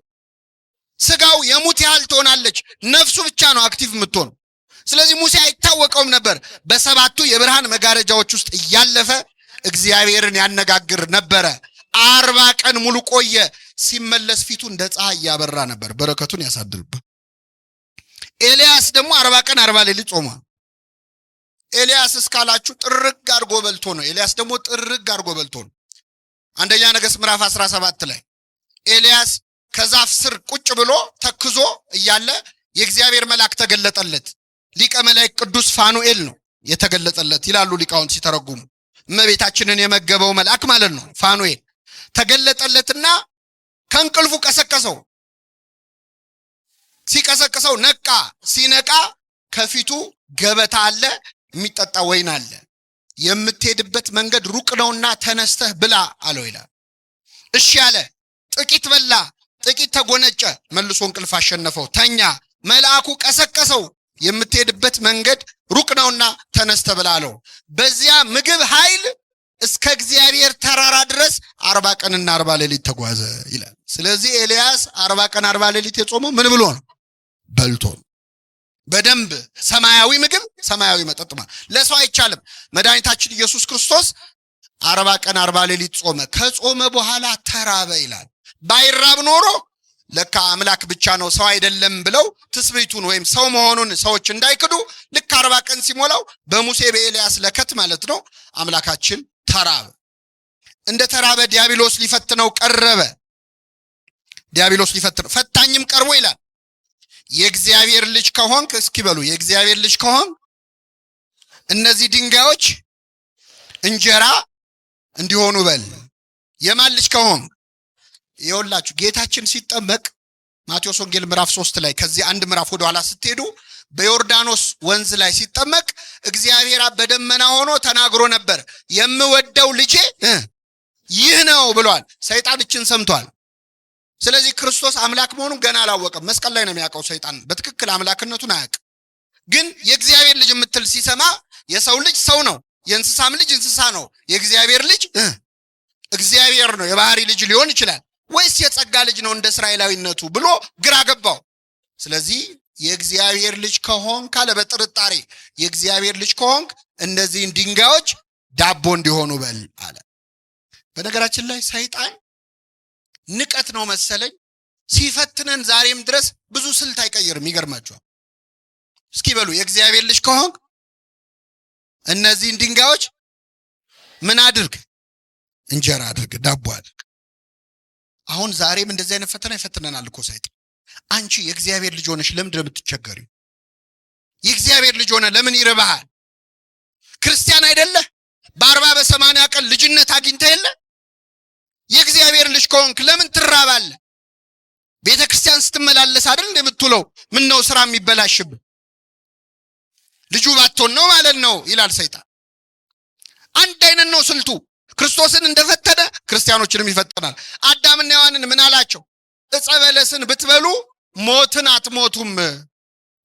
ስጋው የሙት ያህል ትሆናለች፣ ነፍሱ ብቻ ነው አክቲቭ የምትሆነው። ስለዚህ ሙሴ አይታወቀውም ነበር። በሰባቱ የብርሃን መጋረጃዎች ውስጥ እያለፈ እግዚአብሔርን ያነጋግር ነበረ። 40 ቀን ሙሉ ቆየ። ሲመለስ ፊቱ እንደ ፀሐይ ያበራ ነበር። በረከቱን ያሳድርበት። ኤልያስ ደግሞ 40 ቀን 40 ሌሊት ጾሟል። ኤልያስ እስካላችሁ ጥርግ አድርጎ በልቶ ነው። ኤልያስ ደግሞ ጥርግ አድርጎ በልቶ ነው። አንደኛ ነገሥት ምዕራፍ 17 ላይ ኤልያስ ከዛፍ ስር ቁጭ ብሎ ተክዞ እያለ የእግዚአብሔር መልአክ ተገለጠለት። ሊቀ መላእክት ቅዱስ ፋኑኤል ነው የተገለጠለት ይላሉ ሊቃውንት ሲተረጉሙ። እመቤታችንን የመገበው መልአክ ማለት ነው። ፋኑኤል ተገለጠለትና ከእንቅልፉ ቀሰቀሰው። ሲቀሰቅሰው ነቃ። ሲነቃ ከፊቱ ገበታ አለ፣ የሚጠጣ ወይን አለ። የምትሄድበት መንገድ ሩቅ ነውና ተነስተህ ብላ አለው ይላል። እሺ አለ። ጥቂት በላ፣ ጥቂት ተጎነጨ። መልሶ እንቅልፍ አሸነፈው፣ ተኛ። መልአኩ ቀሰቀሰው። የምትሄድበት መንገድ ሩቅ ነውና ተነስተህ ብላ አለው። በዚያ ምግብ ኃይል እስከ እግዚአብሔር ተራራ ድረስ 40 ቀንና 40 ሌሊት ተጓዘ ይላል። ስለዚህ ኤልያስ 40 ቀን 40 ሌሊት የጾመው ምን ብሎ ነው? በልቶ። በደንብ ሰማያዊ ምግብ ሰማያዊ መጠጥ ማለት ለሰው አይቻልም። መድኃኒታችን ኢየሱስ ክርስቶስ 40 ቀን 40 ሌሊት ጾመ። ከጾመ በኋላ ተራበ ይላል። ባይራብ ኖሮ ለካ አምላክ ብቻ ነው ሰው አይደለም ብለው ትስብእቱን ወይም ሰው መሆኑን ሰዎች እንዳይክዱ ልክ 40 ቀን ሲሞላው በሙሴ በኤልያስ ለከት ማለት ነው አምላካችን ተራበ። እንደ ተራበ ዲያብሎስ ሊፈትነው ቀረበ። ዲያብሎስ ሊፈትነው ፈታኝም ቀርቦ ይላል የእግዚአብሔር ልጅ ከሆንክ፣ እስኪ በሉ የእግዚአብሔር ልጅ ከሆንክ እነዚህ ድንጋዮች እንጀራ እንዲሆኑ በል። የማን ልጅ ከሆንክ? ይኸውላችሁ ጌታችን ሲጠመቅ ማቴዎስ ወንጌል ምዕራፍ 3 ላይ ከዚህ አንድ ምዕራፍ ወደ ኋላ ስትሄዱ በዮርዳኖስ ወንዝ ላይ ሲጠመቅ እግዚአብሔር በደመና ሆኖ ተናግሮ ነበር። የምወደው ልጄ ይህ ነው ብሏል። ሰይጣን እችን ሰምቷል። ስለዚህ ክርስቶስ አምላክ መሆኑን ገና አላወቀም። መስቀል ላይ ነው የሚያውቀው። ሰይጣን በትክክል አምላክነቱን አያውቅ። ግን የእግዚአብሔር ልጅ የምትል ሲሰማ የሰው ልጅ ሰው ነው፣ የእንስሳም ልጅ እንስሳ ነው፣ የእግዚአብሔር ልጅ እግዚአብሔር ነው። የባህሪ ልጅ ሊሆን ይችላል ወይስ የጸጋ ልጅ ነው እንደ እስራኤላዊነቱ ብሎ ግራ ገባው። ስለዚህ የእግዚአብሔር ልጅ ከሆንክ ካለ በጥርጣሬ የእግዚአብሔር ልጅ ከሆንክ እነዚህን ድንጋዮች ዳቦ እንዲሆኑ በል አለ። በነገራችን ላይ ሰይጣን ንቀት ነው መሰለኝ ሲፈትነን ዛሬም ድረስ ብዙ ስልት አይቀይርም። ይገርማችኋል። እስኪ በሉ የእግዚአብሔር ልጅ ከሆንክ እነዚህን ድንጋዮች ምን አድርግ? እንጀራ አድርግ፣ ዳቦ አድርግ። አሁን ዛሬም እንደዚህ አይነት ፈተና ይፈትነናል እኮ ሰይጣን። አንቺ የእግዚአብሔር ልጅ ሆነሽ ለምን እንደምትቸገሪው? የእግዚአብሔር ልጅ ሆነ ለምን ይርባሃል? ክርስቲያን አይደለህ? በ40 በ80 ቀን ልጅነት አግኝተህ የለ? የእግዚአብሔር ልጅ ከሆንክ ለምን ትራባለህ? ቤተ ክርስቲያን ስትመላለስ አይደል እንደምትውለው? ምን ነው ስራ የሚበላሽብህ? ልጁ ባትሆን ነው ማለት ነው ይላል ሰይጣን። አንድ አይነት ነው ስልቱ። ክርስቶስን እንደፈተነ ክርስቲያኖችንም ይፈተናል። አዳምና ሔዋንን ምን አላቸው? ዕፀ በለስን ብትበሉ ሞትን አትሞቱም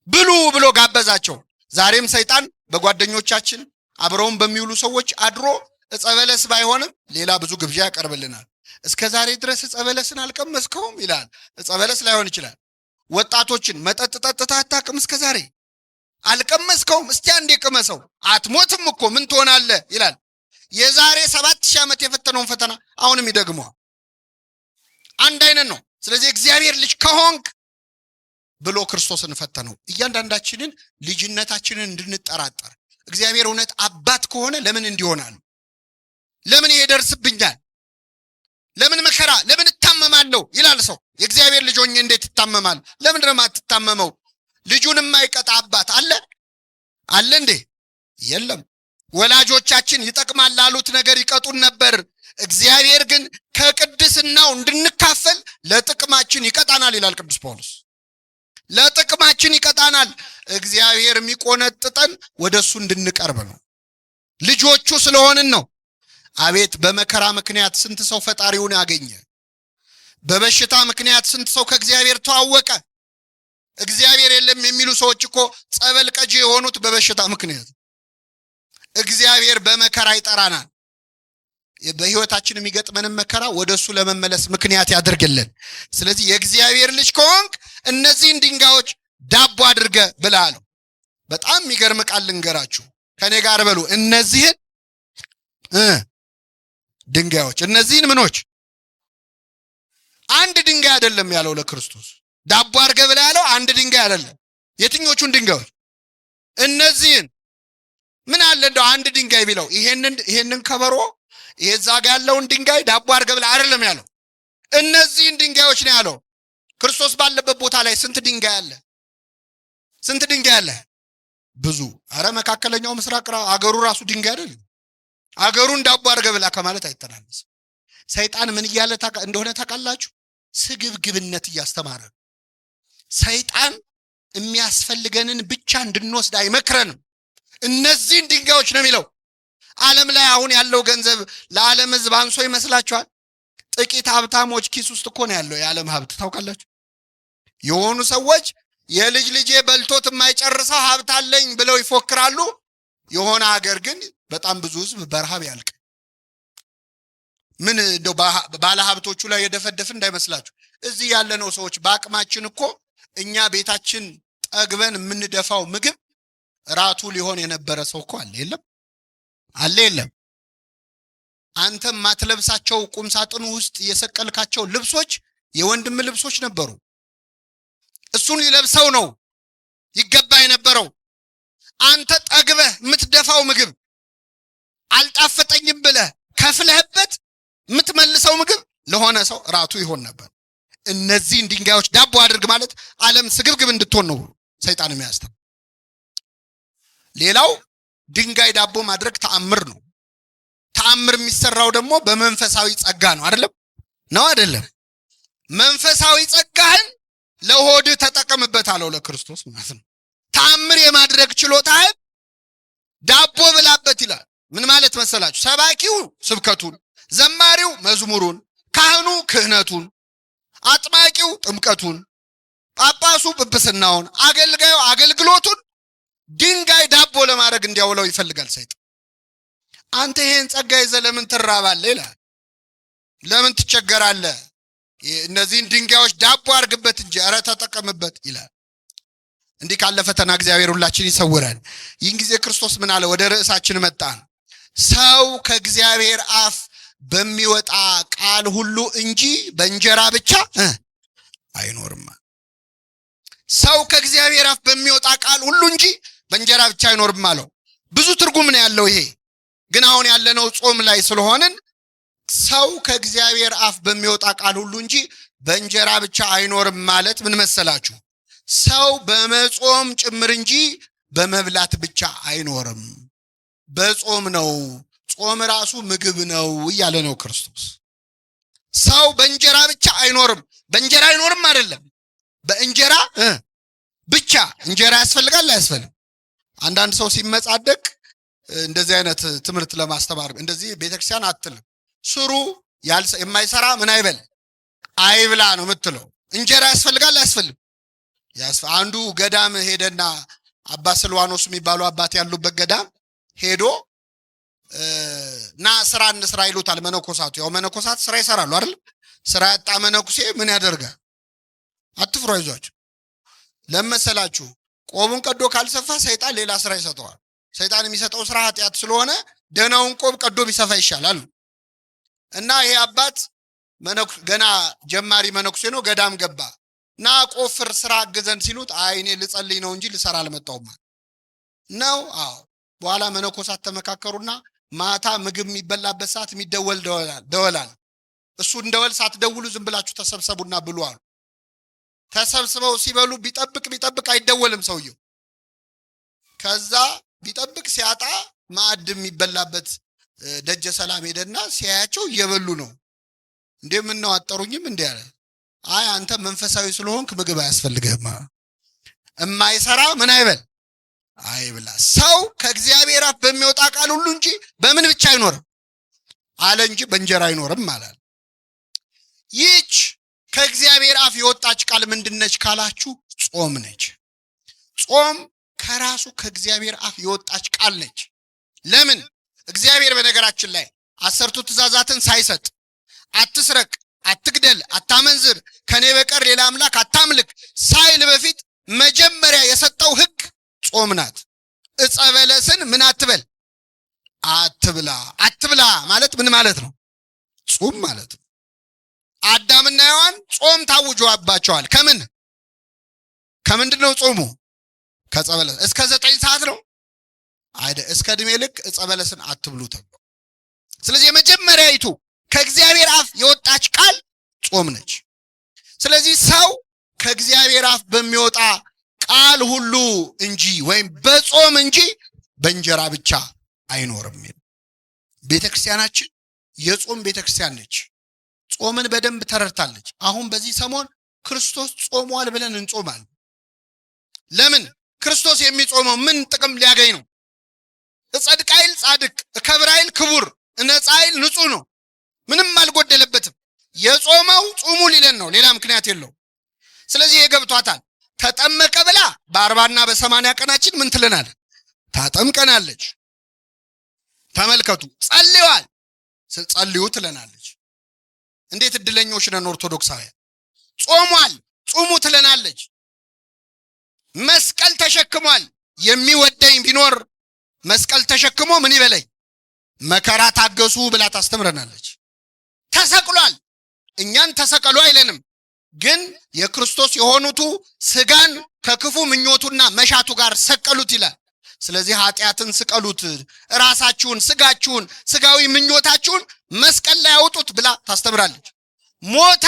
ብሉ ብሎ ጋበዛቸው። ዛሬም ሰይጣን በጓደኞቻችን አብረውን በሚውሉ ሰዎች አድሮ ዕፀ በለስ ባይሆንም ሌላ ብዙ ግብዣ ያቀርብልናል። እስከ ዛሬ ድረስ ዕፀ በለስን አልቀመስከውም ይላል። ዕፀ በለስ ላይሆን ይችላል። ወጣቶችን መጠጥ ጠጥተህ አታውቅም እስከ ዛሬ አልቀመስከውም? እስቲ አንዴ ቅመሰው። አትሞትም እኮ ምን ትሆናለህ ይላል። የዛሬ 7000 ዓመት የፈተነውን ፈተና አሁንም ይደግመዋል። አንድ አይነት ነው። ስለዚህ እግዚአብሔር ልጅ ከሆንክ ብሎ ክርስቶስን ፈተነው። እያንዳንዳችንን ልጅነታችንን እንድንጠራጠር እግዚአብሔር እውነት አባት ከሆነ ለምን እንዲሆናል? ለምን ይደርስብኛል? ለምን መከራ? ለምን እታመማለሁ ይላል ሰው። የእግዚአብሔር ልጅ ሆኜ እንዴት እታመማለሁ? ለምን ነው የማትታመመው? ልጁን የማይቀጣ አባት አለ አለ እንዴ? የለም። ወላጆቻችን ይጠቅማል ላሉት ነገር ይቀጡን ነበር። እግዚአብሔር ግን ከቅድስናው እንድንካፈል ለጥቅማችን ይቀጣናል ይላል ቅዱስ ጳውሎስ። ለጥቅማችን ይቀጣናል። እግዚአብሔር የሚቆነጥጠን ወደሱ እንድንቀርብ ነው። ልጆቹ ስለሆንን ነው። አቤት በመከራ ምክንያት ስንት ሰው ፈጣሪውን ያገኘ። በበሽታ ምክንያት ስንት ሰው ከእግዚአብሔር ተዋወቀ። እግዚአብሔር የለም የሚሉ ሰዎች እኮ ጸበል ቀጂ የሆኑት በበሽታ ምክንያት። እግዚአብሔር በመከራ ይጠራናል። በህይወታችን የሚገጥመንን መከራ ወደሱ ለመመለስ ምክንያት ያደርግልን። ስለዚህ የእግዚአብሔር ልጅ ከሆንክ እነዚህን ድንጋዮች ዳቦ አድርገ ብላ አለው። በጣም የሚገርም ቃል ልንገራችሁ። ከኔ ጋር በሉ። እነዚህን ድንጋዮች፣ እነዚህን ምኖች? አንድ ድንጋይ አይደለም ያለው ለክርስቶስ ዳቦ አድርገ ብላ ያለው አንድ ድንጋይ አይደለም። የትኞቹን ድንጋዮች? እነዚህን። ምን አለ እንደው አንድ ድንጋይ ቢለው ይሄንን ከበሮ ይሄ እዛ ጋ ያለውን ድንጋይ ዳቦ አድርገህ ብለህ አይደለም ያለው። እነዚህን ድንጋዮች ነው ያለው። ክርስቶስ ባለበት ቦታ ላይ ስንት ድንጋይ አለ? ስንት ድንጋይ አለ? ብዙ። አረ መካከለኛው ምስራቅ አገሩ ራሱ ድንጋይ አይደል? አገሩን ዳቦ አድርገህ ብላ ከማለት አይተናነስም። ሰይጣን ምን እያለ እንደሆነ ታውቃላችሁ? ስግብግብነት እያስተማረ። ሰይጣን የሚያስፈልገንን ብቻ እንድንወስድ አይመክረንም። እነዚህን ድንጋዮች ነው የሚለው። ዓለም ላይ አሁን ያለው ገንዘብ ለዓለም ሕዝብ አንሶ ይመስላችኋል? ጥቂት ሀብታሞች ኪስ ውስጥ እኮ ነው ያለው የዓለም ሀብት። ታውቃላችሁ? የሆኑ ሰዎች የልጅ ልጄ በልቶት የማይጨርሰው ሀብት አለኝ ብለው ይፎክራሉ። የሆነ ሀገር ግን በጣም ብዙ ሕዝብ በረሃብ ያልቅ። ምን እንደው ባለ ሀብቶቹ ላይ የደፈደፍ እንዳይመስላችሁ። እዚህ ያለነው ሰዎች በአቅማችን እኮ እኛ ቤታችን ጠግበን የምንደፋው ምግብ ራቱ ሊሆን የነበረ ሰው እኮ አለ። የለም አለ የለም። አንተም ማትለብሳቸው ቁም ሳጥኑ ውስጥ የሰቀልካቸው ልብሶች የወንድም ልብሶች ነበሩ። እሱን ሊለብሰው ነው ይገባ የነበረው። አንተ ጠግበህ የምትደፋው ምግብ አልጣፈጠኝም ብለህ ከፍለህበት የምትመልሰው ምግብ ለሆነ ሰው ራቱ ይሆን ነበር። እነዚህን ድንጋዮች ዳቦ አድርግ ማለት ዓለም ስግብግብ እንድትሆን ነው ሰይጣን የሚያስተምረው። ሌላው ድንጋይ ዳቦ ማድረግ ተአምር ነው። ተአምር የሚሰራው ደግሞ በመንፈሳዊ ጸጋ ነው። አይደለም ነው አይደለም? መንፈሳዊ ጸጋህን ለሆድ ተጠቀምበት አለው ለክርስቶስ ማለት ነው። ተአምር የማድረግ ችሎታህን ዳቦ ብላበት ይላል። ምን ማለት መሰላችሁ? ሰባኪው ስብከቱን፣ ዘማሪው መዝሙሩን፣ ካህኑ ክህነቱን፣ አጥማቂው ጥምቀቱን፣ ጳጳሱ ጵጵስናውን፣ አገልጋዩ አገልግሎቱን ድንጋይ ዳቦ ለማድረግ እንዲያውለው ይፈልጋል ሰይጣን። አንተ ይሄን ጸጋ ይዘህ ለምን ትራባለህ ይላል። ለምን ትቸገራለህ? እነዚህን ድንጋዮች ዳቦ አድርግበት እንጂ ኧረ ተጠቀምበት ይላል። እንዲህ ካለ ፈተና እግዚአብሔር ሁላችን ይሰውራል። ይህን ጊዜ ክርስቶስ ምን አለ? ወደ ርዕሳችን መጣን። ሰው ከእግዚአብሔር አፍ በሚወጣ ቃል ሁሉ እንጂ በእንጀራ ብቻ አይኖርም። ሰው ከእግዚአብሔር አፍ በሚወጣ ቃል ሁሉ እንጂ በእንጀራ ብቻ አይኖርም አለው። ብዙ ትርጉም ነው ያለው ይሄ። ግን አሁን ያለነው ጾም ላይ ስለሆንን ሰው ከእግዚአብሔር አፍ በሚወጣ ቃል ሁሉ እንጂ በእንጀራ ብቻ አይኖርም ማለት ምን መሰላችሁ? ሰው በመጾም ጭምር እንጂ በመብላት ብቻ አይኖርም። በጾም ነው። ጾም ራሱ ምግብ ነው እያለ ነው ክርስቶስ። ሰው በእንጀራ ብቻ አይኖርም። በእንጀራ አይኖርም አይደለም፣ በእንጀራ ብቻ። እንጀራ ያስፈልጋል አያስፈልግም? አንዳንድ ሰው ሲመጻደቅ እንደዚህ አይነት ትምህርት ለማስተማር እንደዚህ ቤተክርስቲያን አትልም። ስሩ የማይሰራ ምን አይበል አይብላ ነው የምትለው። እንጀራ ያስፈልጋል አያስፈልግም? አንዱ ገዳም ሄደና አባ ስልዋኖስ የሚባሉ አባት ያሉበት ገዳም ሄዶ ና ስራ እንስራ ይሉታል መነኮሳቱ። ያው መነኮሳት ስራ ይሰራሉ አይደል? ስራ ያጣ መነኩሴ ምን ያደርጋል? አትፍሩ አይዟችሁ። ለመሰላችሁ ቆቡን ቀዶ ካልሰፋ ሰይጣን ሌላ ስራ ይሰጠዋል። ሰይጣን የሚሰጠው ስራ ኃጢአት ስለሆነ ደህናውን ቆብ ቀዶ ቢሰፋ ይሻላል። እና ይሄ አባት ገና ጀማሪ መነኩሴ ነው። ገዳም ገባ እና ቆፍር ስራ አግዘን ሲሉት አይ እኔ ልጸልይ ነው እንጂ ልሰራ አልመጣሁም ነው። አዎ በኋላ መነኮሳት ተመካከሩና ማታ ምግብ የሚበላበት ሰዓት የሚደወል ደወላል። እሱ እንደወል ሳትደውሉ ዝም ብላችሁ ተሰብሰቡና ብሉ አሉ። ተሰብስበው ሲበሉ ቢጠብቅ አይደወልም ሰውየው። ከዛ ቢጠብቅ ሲያጣ ማዕድ የሚበላበት ደጀ ሰላም ሄደና ሲያያቸው እየበሉ ነው። ምን ነው አጠሩኝም እንዴ አለ። አይ አንተ መንፈሳዊ ስለሆንክ ምግብ አያስፈልግህም። እማይሰራ ምን አይበል አይብላ። ሰው ከእግዚአብሔር አፍ በሚወጣ ቃል ሁሉ እንጂ በምን ብቻ አይኖርም አለ እንጂ በእንጀራ አይኖርም ማለት። ይህች ከእግዚአብሔር አፍ የወጣች ቃል ምንድነች ካላችሁ ጾም ነች። ጾም ከራሱ ከእግዚአብሔር አፍ የወጣች ቃል ነች። ለምን? እግዚአብሔር በነገራችን ላይ 10ቱ ትእዛዛትን ሳይሰጥ አትስረቅ፣ አትግደል፣ አታመንዝር፣ ከኔ በቀር ሌላ አምላክ አታምልክ ሳይል በፊት መጀመሪያ የሰጠው ሕግ ጾም ናት። ዕፀ በለስን ምን አትበል አትብላ። አትብላ ማለት ምን ማለት ነው? ጾም ማለት ነው። አዳምና ሔዋን ጾም ታውጆባቸዋል። ከምንድን ነው ጾሙ? ከዕፀ በለስ እስከ 9 ሰዓት ነው አይደ እስከ ዕድሜ ልክ ዕፀ በለስን አትብሉ ተብሎ። ስለዚህ የመጀመሪያይቱ ከእግዚአብሔር አፍ የወጣች ቃል ጾም ነች። ስለዚህ ሰው ከእግዚአብሔር አፍ በሚወጣ ቃል ሁሉ እንጂ ወይም በጾም እንጂ በእንጀራ ብቻ አይኖርም። ቤተክርስቲያናችን የጾም ቤተክርስቲያን ነች። ጾምን በደንብ ተረድታለች። አሁን በዚህ ሰሞን ክርስቶስ ጾሟል ብለን እንጾማለን። ለምን? ክርስቶስ የሚጾመው ምን ጥቅም ሊያገኝ ነው? እጸድቅ አይል ጻድቅ፣ እከብር አይል ክቡር፣ እነጻ አይል ንጹህ ነው። ምንም አልጎደለበትም። የጾመው ጾሙ ሊለን ነው፣ ሌላ ምክንያት የለው። ስለዚህ የገብቷታል። ተጠመቀ ብላ በ40 እና በ80 ቀናችን ምን ትለናል? ታጠምቀናለች። ተመልከቱ። ጸልዩዋል፣ ጸልዩ ትለናለች። እንዴት እድለኞች ነን ኦርቶዶክሳውያን። ጾሟል፣ ጾሙ ትለናለች። መስቀል ተሸክሟል። የሚወደኝ ቢኖር መስቀል ተሸክሞ ምን ይበለኝ? መከራ ታገሱ ብላ ታስተምረናለች። ተሰቅሏል። እኛን ተሰቀሉ አይለንም፣ ግን የክርስቶስ የሆኑቱ ስጋን ከክፉ ምኞቱና መሻቱ ጋር ሰቀሉት ይላል። ስለዚህ ኃጢአትን ስቀሉት፣ ራሳችሁን፣ ስጋችሁን፣ ስጋዊ ምኞታችሁን መስቀል ላይ አውጡት ብላ ታስተምራለች። ሞተ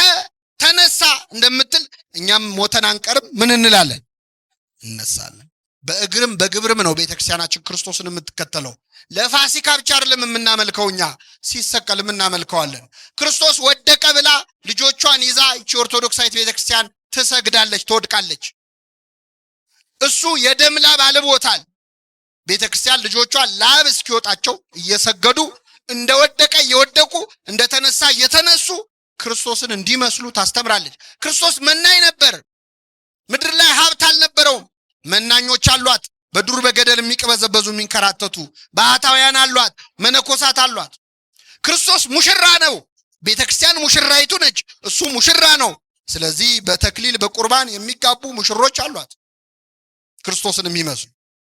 ተነሳ እንደምትል እኛም ሞተን አንቀርም። ምን እንላለን? እነሳለን። በእግርም በግብርም ነው ቤተክርስቲያናችን ክርስቶስን የምትከተለው። ለፋሲካ ብቻ አይደለም የምናመልከው፣ እኛ ሲሰቀል የምናመልከዋለን። ክርስቶስ ወደቀ ብላ ልጆቿን ይዛ እቺ ኦርቶዶክሳዊት ቤተክርስቲያን ትሰግዳለች፣ ትወድቃለች። እሱ የደም ላብ አልቦታል። ቤተክርስቲያን ልጆቿን ላብ እስኪወጣቸው እየሰገዱ እንደወደቀ እየወደቁ እንደተነሳ እየተነሱ ክርስቶስን እንዲመስሉ ታስተምራለች። ክርስቶስ መናኝ ነበር። ምድር ላይ ሀብት አልነበረውም። መናኞች አሏት። በዱር በገደል የሚቀበዘበዙ የሚንከራተቱ ባህታውያን አሏት። መነኮሳት አሏት። ክርስቶስ ሙሽራ ነው። ቤተክርስቲያን ሙሽራይቱ ነች። እሱ ሙሽራ ነው። ስለዚህ በተክሊል በቁርባን የሚጋቡ ሙሽሮች አሏት፣ ክርስቶስን የሚመስሉ።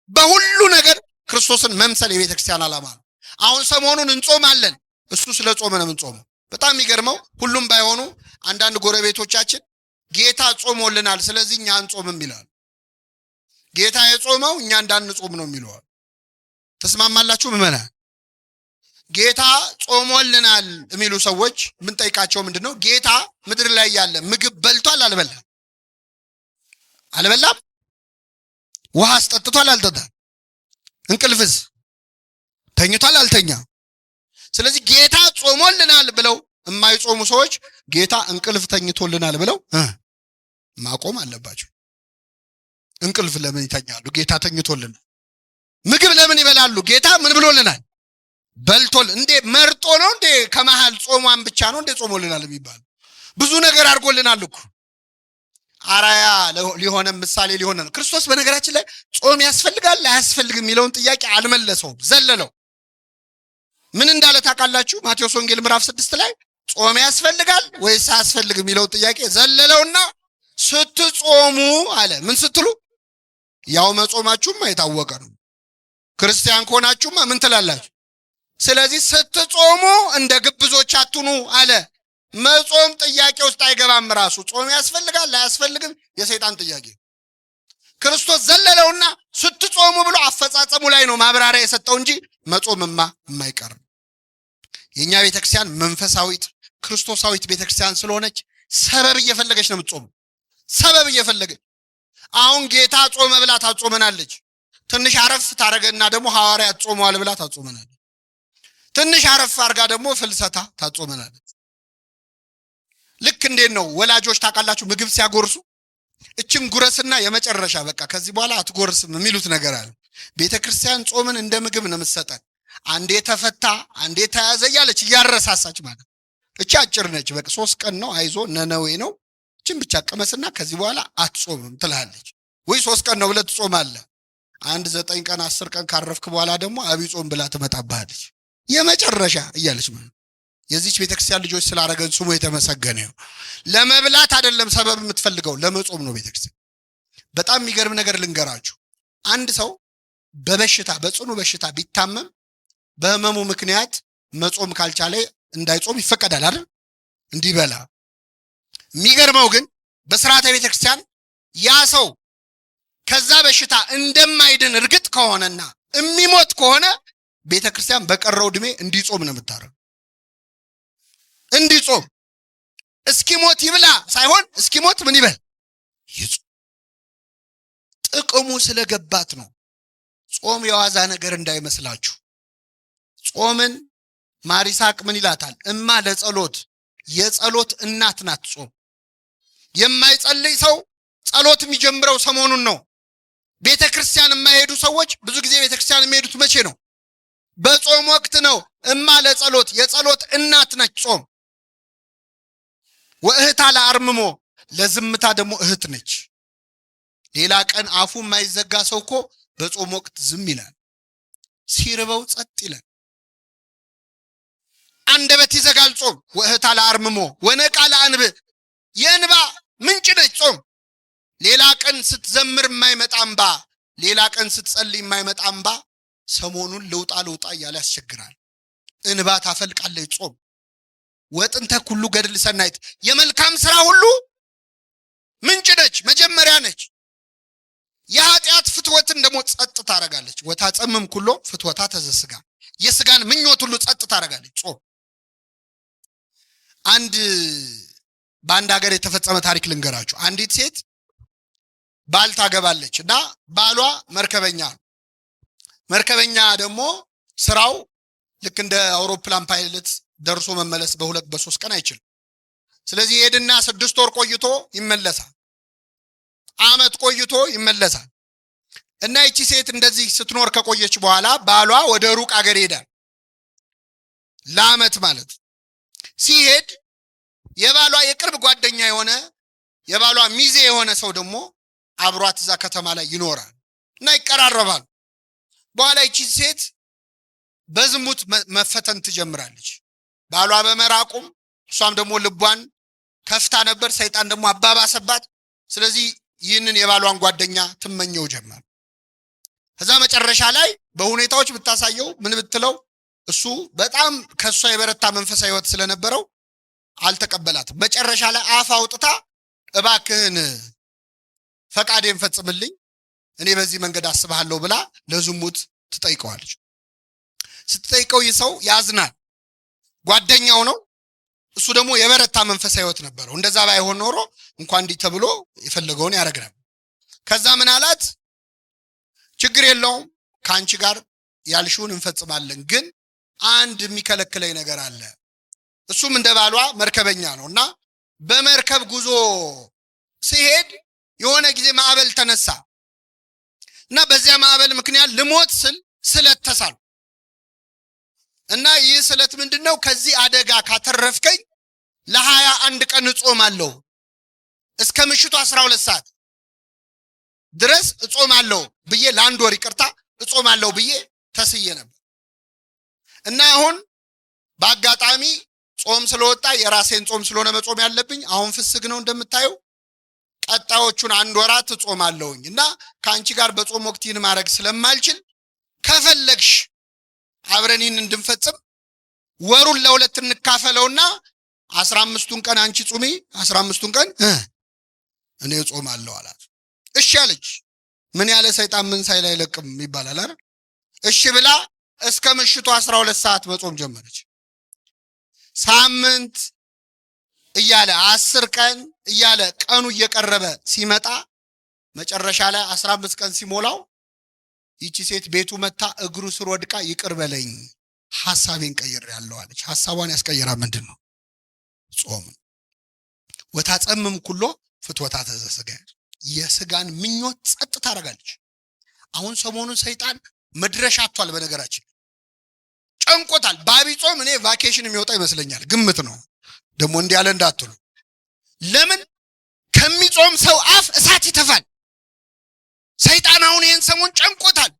በሁሉ ነገር ክርስቶስን መምሰል የቤተክርስቲያን ዓላማ ነው። አሁን ሰሞኑን እንጾማለን። እሱ ስለ ጾመ ነው የምንጾመው። በጣም የሚገርመው ሁሉም ባይሆኑ አንዳንድ ጎረቤቶቻችን ጌታ ጾሞልናል፣ ስለዚህ እኛ አንጾምም ይላሉ። ጌታ የጾመው እኛ እንዳንጾም ነው የሚለው። ተስማማላችሁ ምዕመናን? ጌታ ጾሞልናል የሚሉ ሰዎች ምን ጠይቃቸው ምንድነው? ጌታ ምድር ላይ ያለ ምግብ በልቷል አልበላም? አልበላም። ውሃ አስጠጥቷል አልጠጣም? እንቅልፍስ ተኝቷል አልተኛም? ስለዚህ ጌታ ጾሞልናል ብለው የማይጾሙ ሰዎች ጌታ እንቅልፍ ተኝቶልናል ብለው ማቆም አለባቸው። እንቅልፍ ለምን ይተኛሉ? ጌታ ተኝቶልናል። ምግብ ለምን ይበላሉ? ጌታ ምን ብሎልናል? በልቶል። እንዴ መርጦ ነው እንዴ? ከመሃል ጾሟን ብቻ ነው እንዴ ጾሞልናል የሚባል? ብዙ ነገር አድርጎልናል እኮ። አራያ ሊሆነ ምሳሌ ሊሆነ ነው። ክርስቶስ በነገራችን ላይ ጾም ያስፈልጋል አያስፈልግም የሚለውን ጥያቄ አልመለሰውም፣ ዘለለው። ምን እንዳለ ታውቃላችሁ? ማቴዎስ ወንጌል ምዕራፍ 6 ላይ ጾም ያስፈልጋል ወይስ አያስፈልግም የሚለውን ጥያቄ ዘለለውና ስትጾሙ አለ። ምን ስትሉ? ያው መጾማችሁማ የታወቀ ነው። ክርስቲያን ከሆናችሁማ ምን ትላላችሁ? ስለዚህ ስትጾሙ እንደ ግብዞች አትኑ አለ። መጾም ጥያቄ ውስጥ አይገባም። ራሱ ጾም ያስፈልጋል አያስፈልግም የሰይጣን ጥያቄ። ክርስቶስ ዘለለውና ስትጾሙ ብሎ አፈጻጸሙ ላይ ነው ማብራሪያ የሰጠው እንጂ መጾምማ የማይቀር ነው። የኛ ቤተክርስቲያን መንፈሳዊት ክርስቶሳዊት ቤተክርስቲያን ስለሆነች ሰበብ እየፈለገች ነው የምትጾመው። ሰበብ እየፈለገች አሁን ጌታ ጾመ ብላ ታጾመናለች። ትንሽ አረፍ ታረገና ደግሞ ሐዋርያት ጾመዋል ብላ ታጾመናለች። ትንሽ አረፍ አርጋ ደግሞ ፍልሰታ ታጾመናለች። ልክ እንዴት ነው ወላጆች ታውቃላችሁ ምግብ ሲያጎርሱ እችን ጉረስና የመጨረሻ በቃ ከዚህ በኋላ አትጎርስም የሚሉት ነገር አለ። ቤተክርስቲያን ጾምን እንደ ምግብ ነው የምትሰጠን። አንዴ ተፈታ አንዴ ተያዘ እያለች እያረሳሳች ማለት። እቺ አጭር ነች። በቃ 3 ቀን ነው አይዞ ነነዌ ነው እችን ብቻ ቀመስና ከዚህ በኋላ አትጾምም ትላለች። ወይ 3 ቀን ነው ብለህ ትጾማለህ። 9 ቀን 10 ቀን ካረፍክ በኋላ ደግሞ አብይ ጾም ብላ ትመጣባለች የመጨረሻ እያለች ማለት። የዚች ቤተክርስቲያን ልጆች ስላረገን ስሙ የተመሰገነ ነው። ለመብላት አይደለም ሰበብ የምትፈልገው ለመጾም ነው ቤተክርስቲያን። በጣም የሚገርም ነገር ልንገራችሁ። አንድ ሰው በበሽታ በጽኑ በሽታ ቢታመም በህመሙ ምክንያት መጾም ካልቻለ እንዳይጾም ይፈቀዳል አይደል? እንዲበላ። የሚገርመው ግን በሥርዓተ ቤተክርስቲያን ያ ሰው ከዛ በሽታ እንደማይድን እርግጥ ከሆነና የሚሞት ከሆነ ቤተክርስቲያን በቀረው ዕድሜ እንዲጾም ነው የምታረገው። እንዲጾም እስኪሞት ይብላ ሳይሆን እስኪሞት ምን ይበል? ይጾም። ጥቅሙ ስለገባት ነው። ጾም የዋዛ ነገር እንዳይመስላችሁ። ጾምን ማር ይስሐቅ ምን ይላታል? እማ ለጸሎት፣ የጸሎት እናት ናት ጾም። የማይጸልይ ሰው ጸሎት የሚጀምረው ሰሞኑን ነው። ቤተክርስቲያን የማይሄዱ ሰዎች ብዙ ጊዜ ቤተክርስቲያን የሚሄዱት መቼ ነው? በጾም ወቅት ነው። እማ ለጸሎት፣ የጸሎት እናት ነች ጾም። ወእህታ ለአርምሞ፣ ለዝምታ ደግሞ እህት ነች። ሌላ ቀን አፉ የማይዘጋ ሰው እኮ በጾም ወቅት ዝም ይላል። ሲርበው ጸጥ ይላል። አንደበት ይዘጋል ጾም። ወእህታ ለአርምሞ ወነቃ ለአንብ፣ የእንባ ምንጭ ነች ጾም። ሌላ ቀን ስትዘምር የማይመጣ እንባ፣ ሌላ ቀን ስትጸልይ የማይመጣ እንባ ሰሞኑን ልውጣ እያለ ያስቸግራል። እንባ ታፈልቃለች ጾም። ወጥንተ ኩሉ ገድል ሰናይት፣ የመልካም ስራ ሁሉ ምንጭ ነች፣ መጀመሪያ ነች። የኃጢአት ፍትወትን ደግሞ ጸጥ ታረጋለች። ወታጸምም ኩሎ ፍትወታ ተዘስጋ፣ የስጋን ምኞት ሁሉ ጸጥ ታረጋለች ጾም። በአንድ ሀገር የተፈጸመ ታሪክ ልንገራችሁ። አንዲት ሴት ባል ታገባለች እና ባሏ መርከበኛ ደግሞ ስራው ልክ እንደ አውሮፕላን ፓይለት ደርሶ መመለስ በ2 በ3 ቀን አይችልም። ስለዚህ ሄድና 6 ወር ቆይቶ ይመለሳል። አመት ቆይቶ ይመለሳል። እና እቺ ሴት እንደዚህ ስትኖር ከቆየች በኋላ ባሏ ወደ ሩቅ አገር ሄዳል። ለአመት ማለት ሲሄድ የባሏ የቅርብ ጓደኛ የሆነ የባሏ ሚዜ የሆነ ሰው ደግሞ አብሯት እዛ ከተማ ላይ ይኖራል እና ይቀራረባል። በኋላ እቺ ሴት በዝሙት መፈተን ትጀምራለች። ባሏ በመራቁም እሷም ደግሞ ልቧን ከፍታ ነበር። ሰይጣን ደግሞ አባባሰባት። ስለዚህ ይህንን የባሏን ጓደኛ ትመኘው ጀመር። ከዛ መጨረሻ ላይ በሁኔታዎች ብታሳየው ምን ብትለው እሱ በጣም ከሷ የበረታ መንፈሳዊ ሕይወት ስለነበረው አልተቀበላትም። መጨረሻ ላይ አፍ አውጥታ እባክህን ፈቃዴን ፈጽምልኝ፣ እኔ በዚህ መንገድ አስብሃለሁ ብላ ለዝሙት ትጠይቀዋለች። ስትጠይቀው ይህ ሰው ያዝናል። ጓደኛው ነው። እሱ ደግሞ የበረታ መንፈሳዊ ሕይወት ነበረው። እንደዛ ባይሆን ኖሮ እንኳን እንዲህ ተብሎ የፈለገውን ያደርግ ነበር። ከዛ ምን አላት? ችግር የለውም ከአንቺ ጋር ያልሽውን እንፈጽማለን፣ ግን አንድ የሚከለክለኝ ነገር አለ። እሱም እንደ ባሏ መርከበኛ ነው እና በመርከብ ጉዞ ሲሄድ የሆነ ጊዜ ማዕበል ተነሳ እና በዚያ ማዕበል ምክንያት ልሞት ስል ስለት ተሳልኩ እና ይህ ስለት ምንድነው? ከዚህ አደጋ ካተረፍከኝ ለ21 ቀን እጾማለሁ፣ እስከ ምሽቱ 12 ሰዓት ድረስ እጾማለሁ ብዬ ለአንድ ወር ይቅርታ እጾማለሁ ብዬ ተስዬ ነበር እና አሁን በአጋጣሚ ጾም ስለወጣ የራሴን ጾም ስለሆነ መጾም ያለብኝ አሁን ፍስግ ነው እንደምታየው። ቀጣዮቹን 1 ወራት እጾማለሁኝ እና ከአንቺ ጋር በጾም ወቅት ይህን ማድረግ ስለማልችል ከፈለግሽ አብረን እንድንፈጽም ወሩን ለ2 እንካፈለውና 15ቱን ቀን አንቺ ጾሚ፣ 15ቱን ቀን እኔ እጾማለሁ አላት። እሺ አለች። ምን ያለ ሰይጣን ምን ሳይል አይለቅም ይባላል አይደል? እሺ ብላ እስከ ምሽቱ 12 ሰዓት መጾም ጀመረች። ሳምንት እያለ 10 ቀን እያለ ቀኑ እየቀረበ ሲመጣ መጨረሻ ላይ 15 ቀን ሲሞላው ይቺ ሴት ቤቱ መታ እግሩ ስር ወድቃ ይቅር በለኝ ሐሳቤን ቀይሬያለሁ አለች። ሐሳቧን ያስቀየራ ምንድነው? ጾም። ወታጸምም ኩሎ ፍትወታ ተዘስጋ፣ የስጋን ምኞት ጸጥ ታረጋለች። አሁን ሰሞኑን ሰይጣን መድረሻ አጥቷል። በነገራችን ጨንቆታል። በአብይ ጾም እኔ ቫኬሽን የሚወጣ ይመስለኛል። ግምት ነው ደግሞ እንዲህ ያለ እንዳትሉ። ለምን ከሚጾም ሰው አፍ እሳት ይተፋል። ሰይጣን አሁን ይህን ሰሞን ጨንቆታል።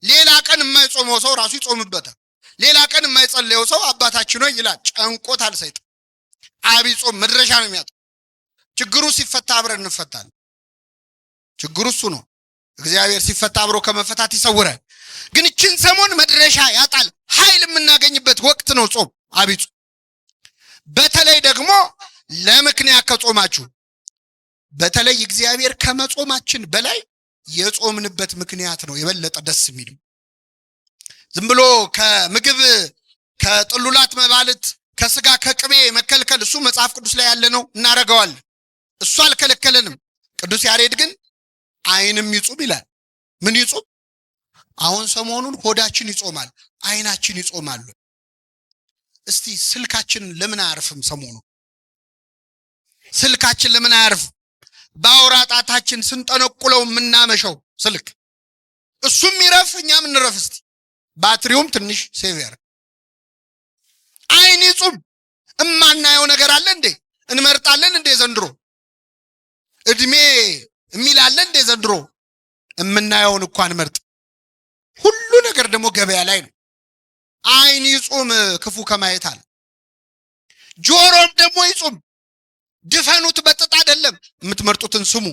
ሌላ ቀን የማይጾመው ሰው ራሱ ይጾምበታል። ሌላ ቀን የማይጸልየው ሰው አባታችን ሆይ ይላል። ጨንቆታል ሰይጣን። አብይ ጾም መድረሻ ነው የሚያጣው። ችግሩ ሲፈታ አብረን እንፈታለን። ችግሩ እሱ ነው። እግዚአብሔር ሲፈታ አብሮ ከመፈታት ይሰውራል። ግን እችን ሰሞን መድረሻ ያጣል። ኃይል የምናገኝበት ወቅት ነው ጾም፣ አብይ ጾም። በተለይ ደግሞ ለምክንያት ከጾማችሁ፣ በተለይ እግዚአብሔር ከመጾማችን በላይ የጾምንበት ምክንያት ነው የበለጠ ደስ የሚል። ዝም ብሎ ከምግብ ከጥሉላት መባለት ከስጋ ከቅቤ መከልከል እሱ መጽሐፍ ቅዱስ ላይ ያለ ነው፣ እናረጋዋለን። እሱ አልከለከለንም። ቅዱስ ያሬድ ግን ዓይንም ይጹም ይላል። ምን ይጹም? አሁን ሰሞኑን ሆዳችን ይጾማል፣ ዓይናችን ይጾማሉ። እስቲ ስልካችን ለምን አያርፍም? ሰሞኑ ስልካችን ለምን አያርፍም? በአውራ ጣታችን ስንጠነቁለው የምናመሸው ስልክ እሱም ይረፍ፣ እኛም እንረፍ። እስቲ ባትሪውም ትንሽ ሴቪየር። ዓይን ይጹም። እማናየው ነገር አለ እንዴ? እንመርጣለን እንዴ ዘንድሮ? እድሜ የሚላለ እንዴ ዘንድሮ? የምናየውን እንኳን መርጥ። ሁሉ ነገር ደግሞ ገበያ ላይ ነው። ዓይን ይጹም ክፉ ከማየት አለ። ጆሮም ደግሞ ይጹም። ድፈኑት፣ በጥጥ አይደለም። የምትመርጡትን ስሙ።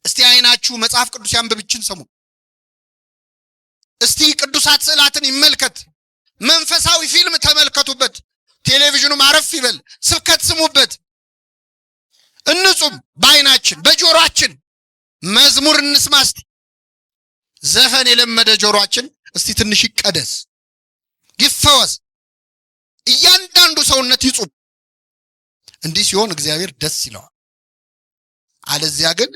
እስቲ ዓይናችሁ መጽሐፍ ቅዱስ ያንብብችን ስሙ። እስቲ ቅዱሳት ስዕላትን ይመልከት። መንፈሳዊ ፊልም ተመልከቱበት። ቴሌቪዥኑ ማረፍ ይበል። ስብከት ስሙበት። እንጹም በዓይናችን በጆሮአችን። መዝሙር እንስማ እስቲ። ዘፈን የለመደ ጆሮአችን እስቲ ትንሽ ይቀደስ፣ ይፈወስ። እያንዳንዱ ሰውነት ይጹም። እንዲህ ሲሆን እግዚአብሔር ደስ ይለዋል። አለዚያ ግን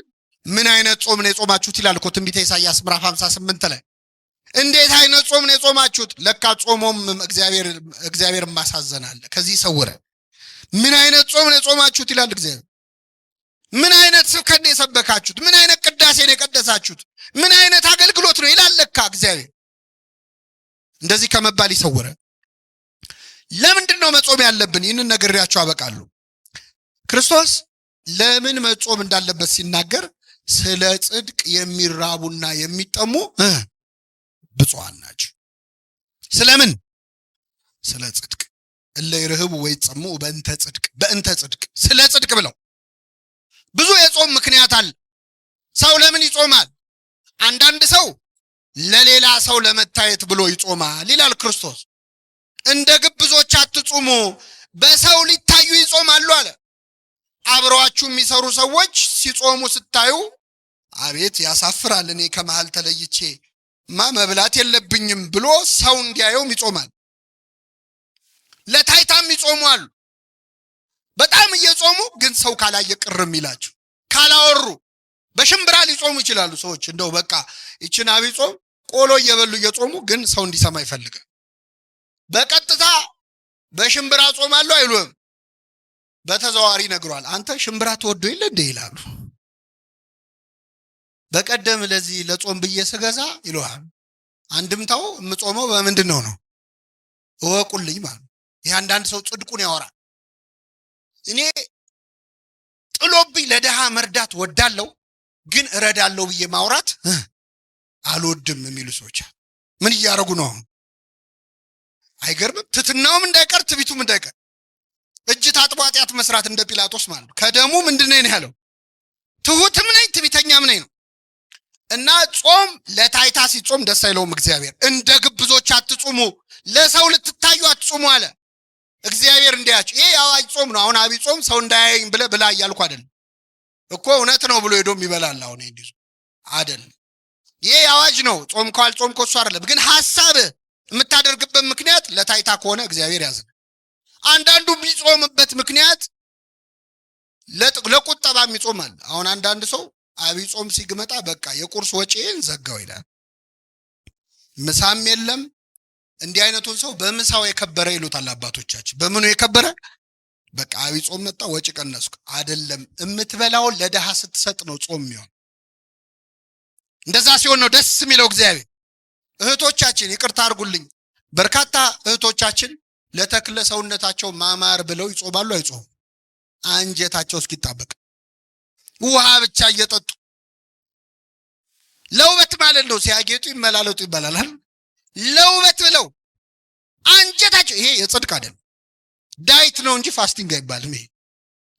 ምን አይነት ጾም ነው የጾማችሁት ይላል እኮ ትንቢተ ኢሳይያስ ምዕራፍ 58 ላይ። እንዴት አይነት ጾም ነው የጾማችሁት? ለካ ጾሞም እግዚአብሔር ማሳዘናል። ከዚህ ሰውረ ምን አይነት ጾም ነው የጾማችሁት ይላል እግዚአብሔር። ምን አይነት ስብከት ነው የሰበካችሁት? ምን አይነት ቅዳሴ ነው የቀደሳችሁት? ምን አይነት አገልግሎት ነው ይላል ለካ እግዚአብሔር። እንደዚህ ከመባል ይሰውረ። ለምንድን ነው መጾም ያለብን? ይህንን ነግሬያችሁ አበቃለሁ። ክርስቶስ ለምን መጾም እንዳለበት ሲናገር ስለ ጽድቅ የሚራቡና የሚጠሙ ብፁዓን ናቸው። ስለምን? ስለ ጽድቅ። እለ ይርህቡ ወይጸሙ በእንተ ጽድቅ፣ በእንተ ጽድቅ፣ ስለ ጽድቅ ብለው። ብዙ የጾም ምክንያት አለ። ሰው ለምን ይጾማል? አንዳንድ ሰው ለሌላ ሰው ለመታየት ብሎ ይጾማል ይላል ክርስቶስ። እንደ ግብዞች አትጹሙ፣ በሰው ሊታዩ ይጾማሉ አለ። አብረዋችሁ የሚሰሩ ሰዎች ሲጾሙ ስታዩ አቤት ያሳፍራል፣ እኔ ከመሃል ተለይቼ መብላት የለብኝም ብሎ ሰው እንዲያየውም ይጾማል። ለታይታም ይጾማሉ። በጣም እየጾሙ ግን ሰው ካላየ ቅርም ይላቸው። ካላወሩ በሽምብራ ሊጾሙ ይችላሉ ሰዎች። እንደው በቃ ይችን አብይ ጾም ቆሎ እየበሉ እየጾሙ ግን ሰው እንዲሰማ ይፈልጋል። በቀጥታ በሽምብራ ጾማሉ አይሉም። በተዘዋዋሪ ነግሯል። አንተ ሽምብራ ተወዶ ይለ እንደ ይላሉ። በቀደም ለዚህ ለጾም ብዬ ስገዛ ይሏል። አንድምታው የምጾመው በምንድን ነው እወቁልኝ ማለት። ይህ አንዳንድ ሰው ጽድቁን ያወራል። እኔ ጥሎብኝ ለድሃ መርዳት ወዳለው ግን እረዳለው ብዬ ማውራት አልወድም የሚሉ ሰዎች ምን እያደረጉ ነው? አይገርምም? ትትናውም እንዳይቀር ትቢቱም እንዳይቀር እጅ ታጥቦ ኃጢአት መስራት እንደ ጲላጦስ ማለት ነው። ከደሙ ምንድነው ያለው? ትሁትም ነኝ ትቢተኛም ነኝ ነው። እና ጾም ለታይታ ሲጾም ደስ አይለውም እግዚአብሔር። እንደ ግብዞች አትጹሙ፣ ለሰው ልትታዩ አትጹሙ አለ እግዚአብሔር። እንዲያችሁ ይሄ አዋጅ ጾም ነው። አሁን አብይ ጾም ሰው እንዳያየኝ ብላ እያልኩ አይደለም እኮ። እውነት ነው ብሎ ሄዶም ይበላል። አሁን እንዲህ አይደለም። ይሄ አዋጅ ነው። ጾም ካል ጾም ኮሱ አይደለም። ግን ሐሳብ የምታደርግበት ምክንያት ለታይታ ከሆነ እግዚአብሔር ያዝን። አንዳንዱ ቢጾምበት ምክንያት ለቁጠባ ይጾማል። አሁን አንዳንድ ሰው አብይ ጾም ሲግመጣ በቃ የቁርስ ወጪን ዘጋው ይላል። ምሳም የለም። እንዲህ አይነቱን ሰው በምሳው የከበረ ይሉታል አባቶቻችን። በምኑ የከበረ? በቃ አብይ ጾም መጣ ወጪ ቀነስኩ አይደለም። እምትበላውን ለድሃ ስትሰጥ ነው ጾም የሚሆን። እንደዛ ሲሆን ነው ደስ የሚለው እግዚአብሔር። እህቶቻችን ይቅርታ አድርጉልኝ፣ በርካታ እህቶቻችን ለተክለ ሰውነታቸው ማማር ብለው ይጾማሉ። አይጾም አንጀታቸው እስኪጣበቅ ውሃ ብቻ እየጠጡ ለውበት ማለት ነው። ሲያጌጡ ይመላለጡ ይባላል። ለውበት ብለው አንጀታቸው። ይሄ የጽድቅ አይደለም፣ ዳይት ነው እንጂ ፋስቲንግ አይባልም። ይሄ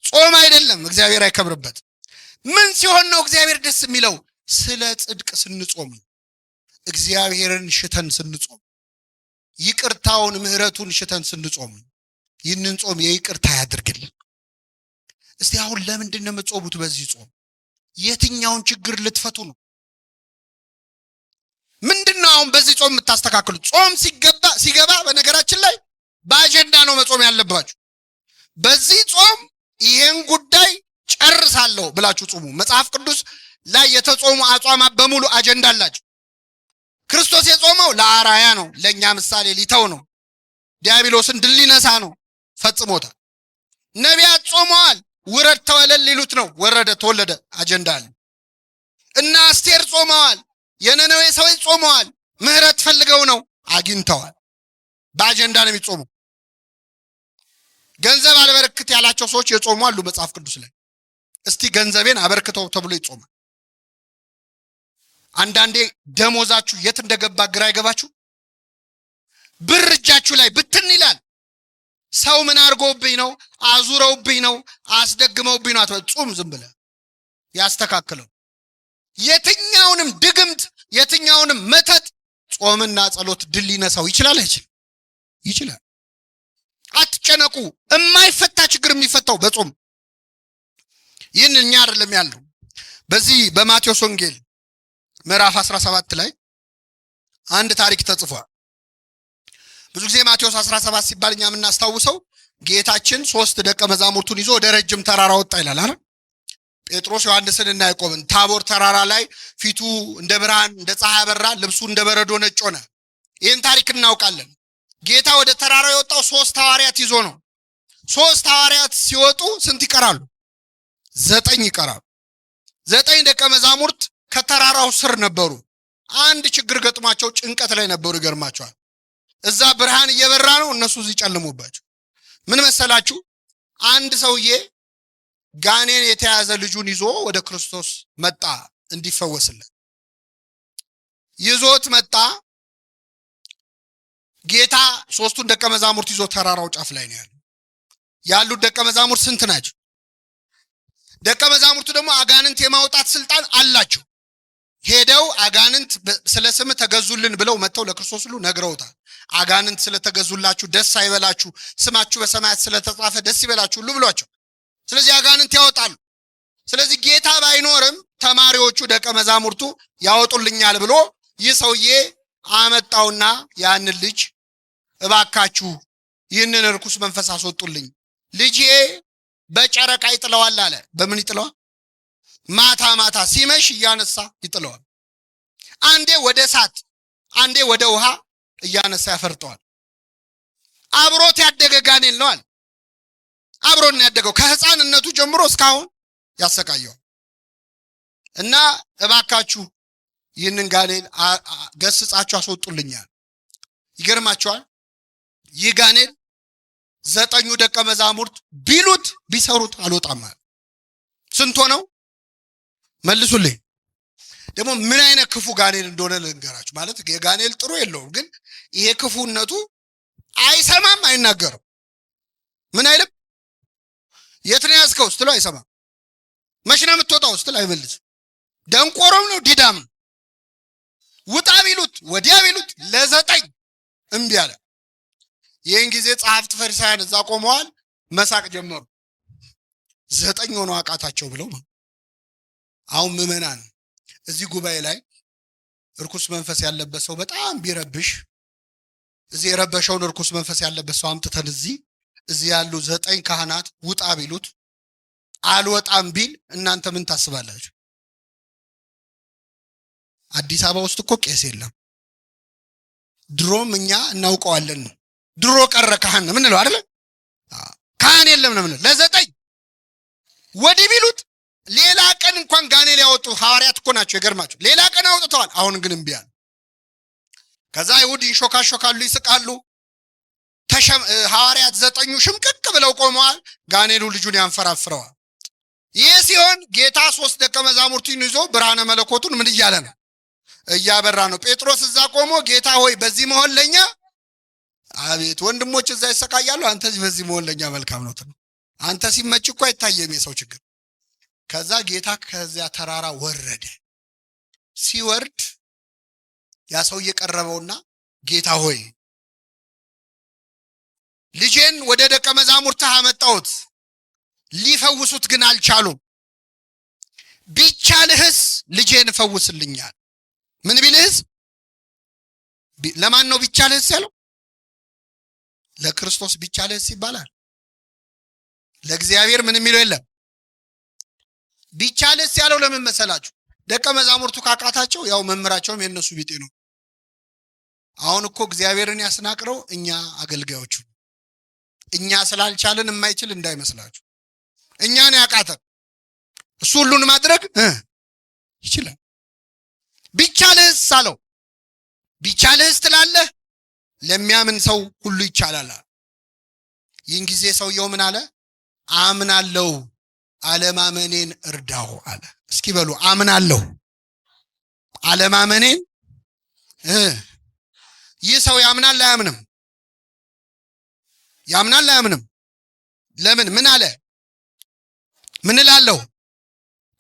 ጾም አይደለም፣ እግዚአብሔር አይከብርበት። ምን ሲሆን ነው እግዚአብሔር ደስ የሚለው? ስለ ጽድቅ ስንጾም፣ እግዚአብሔርን ሽተን ስንጾም፣ ይቅርታውን ምህረቱን ሽተን ስንጾም። ይህንን ጾም የይቅርታ ያድርግልን። እስቲ አሁን ለምንድን ነው የምትጾሙት? በዚህ ጾም የትኛውን ችግር ልትፈቱ ነው? ምንድነው አሁን በዚህ ጾም የምታስተካክሉት? ጾም ሲገባ በነገራችን ላይ በአጀንዳ ነው መጾም ያለባችሁ። በዚህ ጾም ይሄን ጉዳይ ጨርሳለሁ ብላችሁ ጾሙ። መጽሐፍ ቅዱስ ላይ የተጾሙ አጽዋማት በሙሉ አጀንዳ አላቸው። ክርስቶስ የጾመው ለአራያ ነው፣ ለኛ ምሳሌ ሊተው ነው፣ ዲያብሎስን ድል ሊነሳ ነው፣ ፈጽሞታል። ነቢያት ጾመዋል፣ ውረድ ተወለድ ሊሉት ነው፣ ወረደ ተወለደ፣ አጀንዳ አለ። እና አስቴር ጾመዋል፣ የነነዌ ሰዎች ጾመዋል፣ ምህረት ፈልገው ነው፣ አግኝተዋል። በአጀንዳ ነው የሚጾሙ። ገንዘብ አልበረክት ያላቸው ሰዎች የጾሙ አሉ መጽሐፍ ቅዱስ ላይ። እስቲ ገንዘቤን አበርክተው ተብሎ ይጾማል። አንዳንዴ ደሞዛችሁ የት እንደገባ ግራ ይገባችሁ። ብር እጃችሁ ላይ ብትን ይላል። ሰው ምን አድርጎብኝ ነው? አዙረውብኝ ነው፣ አስደግመውብኝ ነው አትበል። ጹም፣ ዝም ብለህ ያስተካክለው። የትኛውንም ድግምት የትኛውንም መተት ጾምና ጸሎት ድል ሊነሳው ይችላል አይችልም? ይችላል። አትጨነቁ። የማይፈታ ችግር የሚፈታው በጾም። ይህን እኛ አይደለም ያለው። በዚህ በማቴዎስ ወንጌል ምዕራፍ 17 ላይ አንድ ታሪክ ተጽፏል። ብዙ ጊዜ ማቴዎስ 17 ሲባል እኛ የምናስታውሰው ጌታችን 3 ደቀ መዛሙርቱን ይዞ ወደ ረጅም ተራራ ወጣ ይላል አይደል? ጴጥሮስ ዮሐንስንና ያዕቆብን ታቦር ተራራ ላይ ፊቱ እንደ ብርሃን እንደ ፀሐይ አበራ፣ ልብሱ እንደ በረዶ ነጭ ሆነ። ይህን ታሪክ እናውቃለን። ጌታ ወደ ተራራው የወጣው 3 ሐዋርያት ይዞ ነው። 3 ሐዋርያት ሲወጡ ስንት ይቀራሉ? 9 ይቀራሉ። 9 ደቀ መዛሙርት ከተራራው ስር ነበሩ። አንድ ችግር ገጥሟቸው ጭንቀት ላይ ነበሩ። ይገርማቸዋል። እዛ ብርሃን እየበራ ነው፣ እነሱ እዚህ ጨልሞባቸው። ምን መሰላችሁ? አንድ ሰውዬ ጋኔን የተያዘ ልጁን ይዞ ወደ ክርስቶስ መጣ እንዲፈወስለት። ይዞት መጣ። ጌታ 3ቱን ደቀ መዛሙርት ይዞ ተራራው ጫፍ ላይ ነው ያሉት። ደቀ መዛሙርት ስንት ናቸው? ደቀ መዛሙርቱ ደግሞ አጋንንት የማውጣት ስልጣን አላቸው። ሄደው አጋንንት ስለ ስም ተገዙልን ብለው መጥተው ለክርስቶስ ሁሉ ነግረውታል። አጋንንት ስለተገዙላችሁ ደስ አይበላችሁ፣ ስማችሁ በሰማያት ስለተጻፈ ደስ ይበላችሁ ሁሉ ብሏቸው። ስለዚህ አጋንንት ያወጣሉ። ስለዚህ ጌታ ባይኖርም ተማሪዎቹ ደቀ መዛሙርቱ ያወጡልኛል ብሎ ይህ ሰውዬ አመጣውና ያንን ልጅ እባካችሁ ይህንን ርኩስ መንፈስ አስወጡልኝ፣ ልጄ በጨረቃ ይጥለዋል አለ። በምን ይጥለዋል? ማታ ማታ ሲመሽ እያነሳ ይጥለዋል። አንዴ ወደ እሳት አንዴ ወደ ውሃ እያነሳ ያፈርጠዋል። አብሮት ያደገ ጋኔል ነው አለ። አብሮን ያደገው ከህፃንነቱ ጀምሮ እስካሁን ያሰቃየው እና እባካችሁ ይህንን ጋኔል ገስጻችሁ አስወጡልኛል። ይገርማችኋል። ይህ ጋኔል 9 ደቀ መዛሙርት ቢሉት ቢሰሩት አልወጣም አለ። ስንት ሆነው? መልሱልኝ። ደግሞ ምን አይነት ክፉ ጋኔል እንደሆነ ልንገራችሁ። ማለት የጋኔል ጥሩ የለውም፣ ግን ይሄ ክፉነቱ አይሰማም፣ አይናገርም። ምን አይልም። የት ነው ያዝከው ስትለው አይሰማም። መች ነው የምትወጣው ስትለው አይመልስም። ደንቆሮም ነው፣ ዲዳም ነው። ውጣ ቢሉት ወዲያ ቢሉት ለ9 እምቢ አለ። ይህን ጊዜ ጸሐፍት ፈሪሳውያን እዛ ቆመዋል፣ መሳቅ ጀመሩ። 9 ሆኖ አቃታቸው ብለው ነው። አሁን ምዕመናን እዚህ ጉባኤ ላይ እርኩስ መንፈስ ያለበት ሰው በጣም ቢረብሽ፣ እዚህ የረበሸውን እርኩስ መንፈስ ያለበት ሰው አምጥተን እዚህ ያሉ 9 ካህናት ውጣ ቢሉት አልወጣም ቢል እናንተ ምን ታስባላችሁ? አዲስ አበባ ውስጥ እኮ ቄስ የለም። ድሮም እኛ እናውቀዋለን። ድሮ ቀረ ካህን ምን ነው አይደል? ካህን የለም ነው ምን ለ9 ወዲህ ቢሉት ሌላ ቀን እንኳን ጋኔል ያወጡ ሐዋርያት እኮ ናቸው። ይገርማቸው። ሌላ ቀን አውጥተዋል። አሁን ግን እምቢ አሉ። ከዛ ይሁድ ይሾካሾካሉ፣ ይስቃሉ። ሐዋርያት 9 ሽምቅቅ ብለው ቆመዋል። ጋኔሉ ልጁን ያንፈራፍረዋል። ይህ ሲሆን ጌታ 3 ደቀ መዛሙርቱን ይዞ ብርሃነ መለኮቱን ምን እያለ ነው? እያበራ ነው። ጴጥሮስ እዛ ቆሞ ጌታ ሆይ በዚህ መሆን ለኛ፣ አቤት ወንድሞች እዛ ይሰቃያሉ፣ አንተ በዚህ መሆን ለኛ መልካም ነው። አንተ ሲመጭ እኮ አይታየም የሰው ችግር። ከዛ ጌታ ከዚያ ተራራ ወረደ። ሲወርድ ያ ሰው እየቀረበውና ጌታ ሆይ ልጄን ወደ ደቀ መዛሙርትህ አመጣሁት፣ ሊፈውሱት ግን አልቻሉም። ቢቻልህስ ልጄን ፈውስልኛል። ምን ቢልህስ? ለማን ነው ቢቻልስ ያለው? ለክርስቶስ ቢቻልስ ይባላል። ለእግዚአብሔር ምን የሚለው የለም። ቢቻልስ ያለው ለምን መሰላችሁ? ደቀ መዛሙርቱ ካቃታቸው ያው መምህራቸውም የነሱ ቢጤ ነው። አሁን እኮ እግዚአብሔርን ያስናቅረው እኛ አገልጋዮቹ፣ እኛ ስላልቻለን የማይችል እንዳይመስላችሁ። እኛን ያቃተን እሱ ሁሉን ማድረግ ይችላል። ቢቻልስ አለው። ቢቻልስ ትላለህ? ለሚያምን ሰው ሁሉ ይቻላል። ይህን ጊዜ ሰውየው ምን አለ? አምናለሁ፣ አለማመኔን እርዳው አለ። እስኪ በሉ አምናለሁ፣ አለማመኔን። ይህ ሰው ያምናል አያምንም? ያምናል አያምንም? ለምን? ምን አለ? ምን እላለሁ?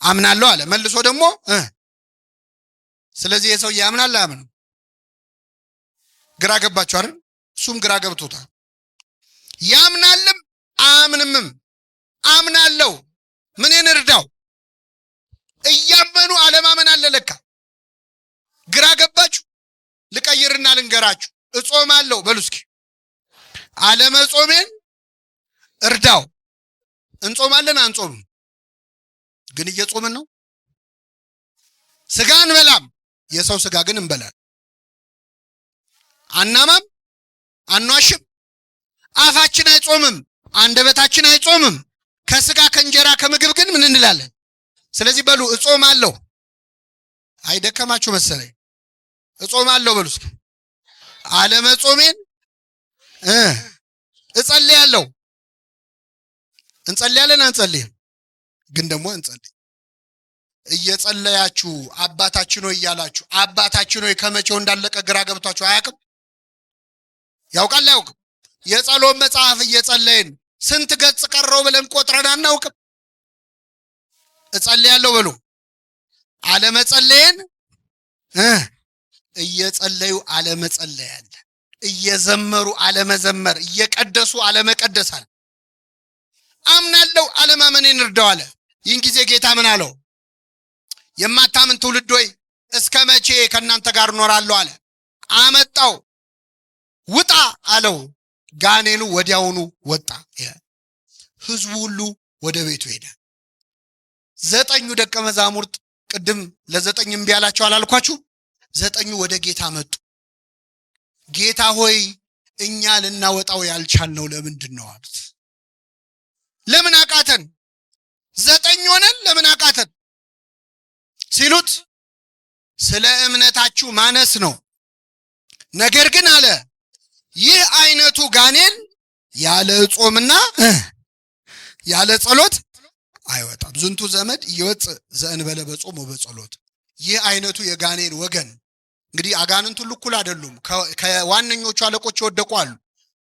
አምናለሁ አለ። መልሶ ደግሞ ስለዚህ የሰው ያምናል አያምንም? ግራ ገባችሁ አይደል? እሱም ግራ ገብቶታል። ያምናልም አያምንምም። አምናለሁ፣ ምንን እርዳው? እያመኑ አለማመን አለ ለካ። ግራ ገባችሁ? ልቀይርና ልንገራችሁ። እጾማለሁ በሉ እስኪ፣ አለመጾሜን እርዳው። እንጾማለን አንጾምም? ግን እየጾምን ነው። ስጋ እንበላም፣ የሰው ስጋ ግን እንበላል። አናማም፣ አንዋሽም፣ አፋችን አይጾምም፣ አንደበታችን አይጾምም። ከስጋ ከእንጀራ ከምግብ ግን ምን እንላለን? ስለዚህ በሉ እጾማለሁ። አይደከማችሁ መሰለኝ። እጾማለሁ በሉ እስኪ። አለመጾሜን እጸልያለሁ። እንጸልያለን አንጸልይም? ግን ደግሞ እንጸልይ። እየጸለያችሁ አባታችን ሆይ እያላችሁ አባታችን ሆይ ከመቼው እንዳለቀ ግራ ገብቷችሁ አያውቅም? ያውቃል አያውቅም? የጸሎት መጽሐፍ እየጸለይን ስንት ገጽ ቀረው ብለን ቆጥረን አናውቅም? እጸልያለሁ በሉ። አለመጸለይን እየጸለዩ አለመጸለይ አለ። እየዘመሩ አለመዘመር፣ እየቀደሱ አለመቀደስ አለ። አምናለሁ አለማመኔን እርዳው አለ። ይህን ጊዜ ጌታ ምን አለው? የማታምን ትውልድ ሆይ እስከ መቼ ከእናንተ ጋር እኖራለሁ አለ። አመጣው፣ ውጣ አለው። ጋኔኑ ወዲያውኑ ወጣ። ህዝቡ ሁሉ ወደ ቤቱ ሄደ። 9 ደቀ መዛሙርት ቅድም ለ9 እምቢ አላቸው አላልኳችሁ? 9 ወደ ጌታ መጡ። ጌታ ሆይ እኛ ልናወጣው ያልቻልነው ለምንድን ነው አሉት። ለምን አቃተን? 9 ሆነን ለምን አቃተን ሲሉት ስለ እምነታችሁ ማነስ ነው። ነገር ግን አለ ይህ አይነቱ ጋኔን ያለ ጾምና ያለ ጸሎት አይወጣም። ዝንቱ ዘመድ ይወጥ ዘእንበለ በጾም ወበጸሎት። ይህ አይነቱ የጋኔን ወገን እንግዲህ አጋንንቱ ሁሉ እኩል አይደሉም። ከዋነኞቹ አለቆች የወደቁ አሉ፣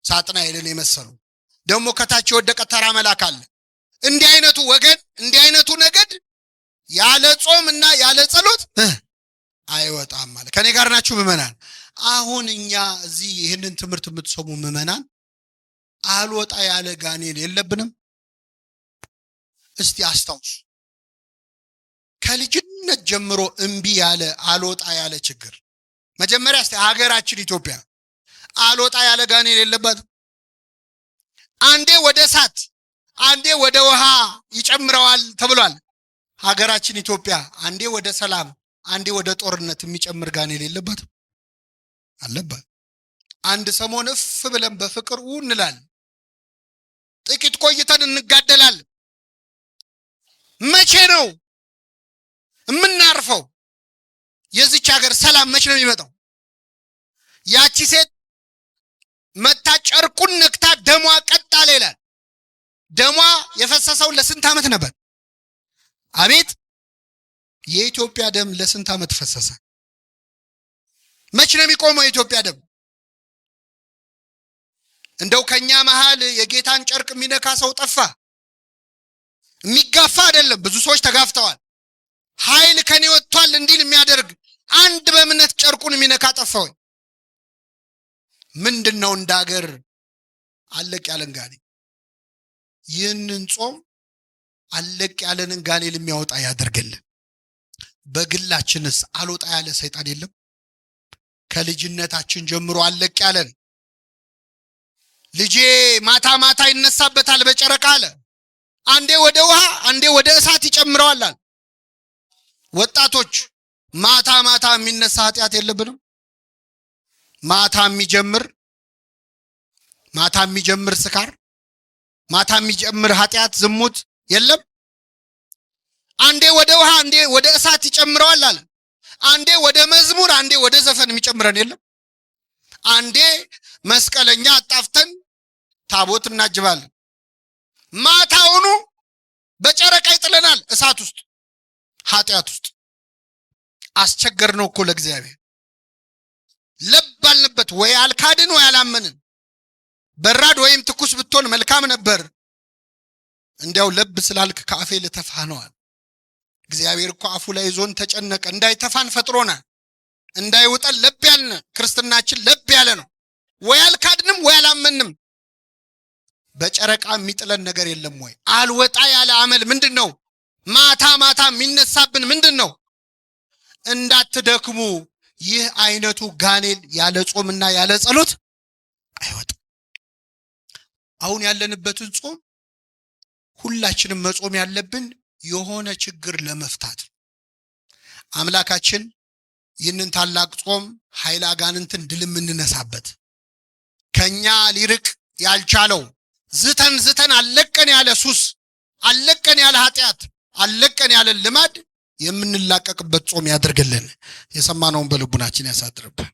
ሳጥናኤልን የመሰሉ ደግሞ ከታች የወደቀ ተራ መልአክ አለ። እንዲህ አይነቱ ወገን፣ እንዲህ አይነቱ ነገድ ያለ ጾም እና ያለ ጸሎት አይወጣም ማለት። ከኔ ጋር ናችሁ ምዕመናን? አሁን እኛ እዚህ ይህንን ትምህርት የምትሰሙ ምዕመናን አልወጣ ያለ ጋኔን የለብንም? እስቲ አስታውሱ። ከልጅነት ጀምሮ እምቢ ያለ አልወጣ ያለ ችግር መጀመሪያ እስቲ ሀገራችን ኢትዮጵያ አልወጣ ያለ ጋኔን የለባትም? አንዴ ወደ እሳት አንዴ ወደ ውሃ ይጨምረዋል ተብሏል። ሀገራችን ኢትዮጵያ አንዴ ወደ ሰላም አንዴ ወደ ጦርነት የሚጨምር ጋኔን የለባትም? አለባት። አንድ ሰሞን እፍ ብለን በፍቅር እንላለን፣ ጥቂት ቆይተን እንጋደላለን። መቼ ነው የምናርፈው? የዚች ሀገር ሰላም መቼ ነው የሚመጣው? ያቺ ሴት መታ ጨርቁን ነክታ ደሟ ቀጥ አለ ይላል። ደሟ የፈሰሰው ለስንት ዓመት ነበር? አቤት! የኢትዮጵያ ደም ለስንት ዓመት ፈሰሰ? መቼ ነው የሚቆመው የኢትዮጵያ ደም? እንደው ከኛ መሃል የጌታን ጨርቅ የሚነካ ሰው ጠፋ? የሚጋፋ አይደለም፣ ብዙ ሰዎች ተጋፍተዋል። ኃይል ከኔ ወጥቷል እንዲል የሚያደርግ አንድ በእምነት ጨርቁን የሚነካ ጠፋ ወይ? ምንድነው እንደ ሀገር አለቅ ያለን ጋኔን? ይህንን ጾም አለቅ ያለንን ጋኔን የሚያወጣ ያደርግልን። በግላችንስ አልወጣ ያለ ሰይጣን የለም? ከልጅነታችን ጀምሮ አለቅ ያለን ልጄ ማታ ማታ ይነሳበታል በጨረቃ አለ። አንዴ ወደ ውሃ አንዴ ወደ እሳት ይጨምረዋል አለ። ወጣቶች ማታ ማታ የሚነሳ ኃጢአት የለብንም? ማታ የሚጀምር ስካር፣ ማታ የሚጀምር ኃጢአት ዝሙት የለም? አንዴ ወደ ውሃ አንዴ ወደ እሳት ይጨምረዋል አለ። አንዴ ወደ መዝሙር አንዴ ወደ ዘፈን የሚጨምረን የለም? አንዴ መስቀለኛ አጣፍተን ታቦት እናጅባለን። ማታውኑ በጨረቃ ይጥለናል እሳት ውስጥ ኃጢአት ውስጥ። አስቸገር ነው እኮ ለእግዚአብሔር። ለብ አልንበት ወይ አልካድን ወይ አላመንን። በራድ ወይም ትኩስ ብትሆን መልካም ነበር፣ እንዲያው ለብ ስላልክ ከአፌ ልተፋህ ነዋል። እግዚአብሔር እኮ አፉ ላይ ዞን ተጨነቀ። እንዳይተፋን ፈጥሮናል። እንዳይውጠን ለብ ያልን ክርስትናችን ለብ ያለ ነው። ወይ አልካድንም ወይ አላመንም። በጨረቃ የሚጥለን ነገር የለም ወይ? አልወጣ ያለ አመል ምንድነው? ማታ ማታ የሚነሳብን ምንድነው? እንዳትደክሙ ይህ አይነቱ ጋኔል ያለ ጾምና ያለ ጸሎት አይወጣም። አሁን ያለንበትን ጾም ሁላችንም መጾም ያለብን የሆነ ችግር ለመፍታት። አምላካችን ይህንን ታላቅ ጾም ኃይለ አጋንንትን ድል የምንነሳበት፣ ከኛ ሊርቅ ያልቻለው ዝተን አለቀን ያለ ሱስ፣ አለቀን ያለ ኃጢአት፣ አለቀን ያለ ልማድ የምንላቀቅበት ጾም ያድርግልን። የሰማነውን በልቡናችን ያሳድርብን።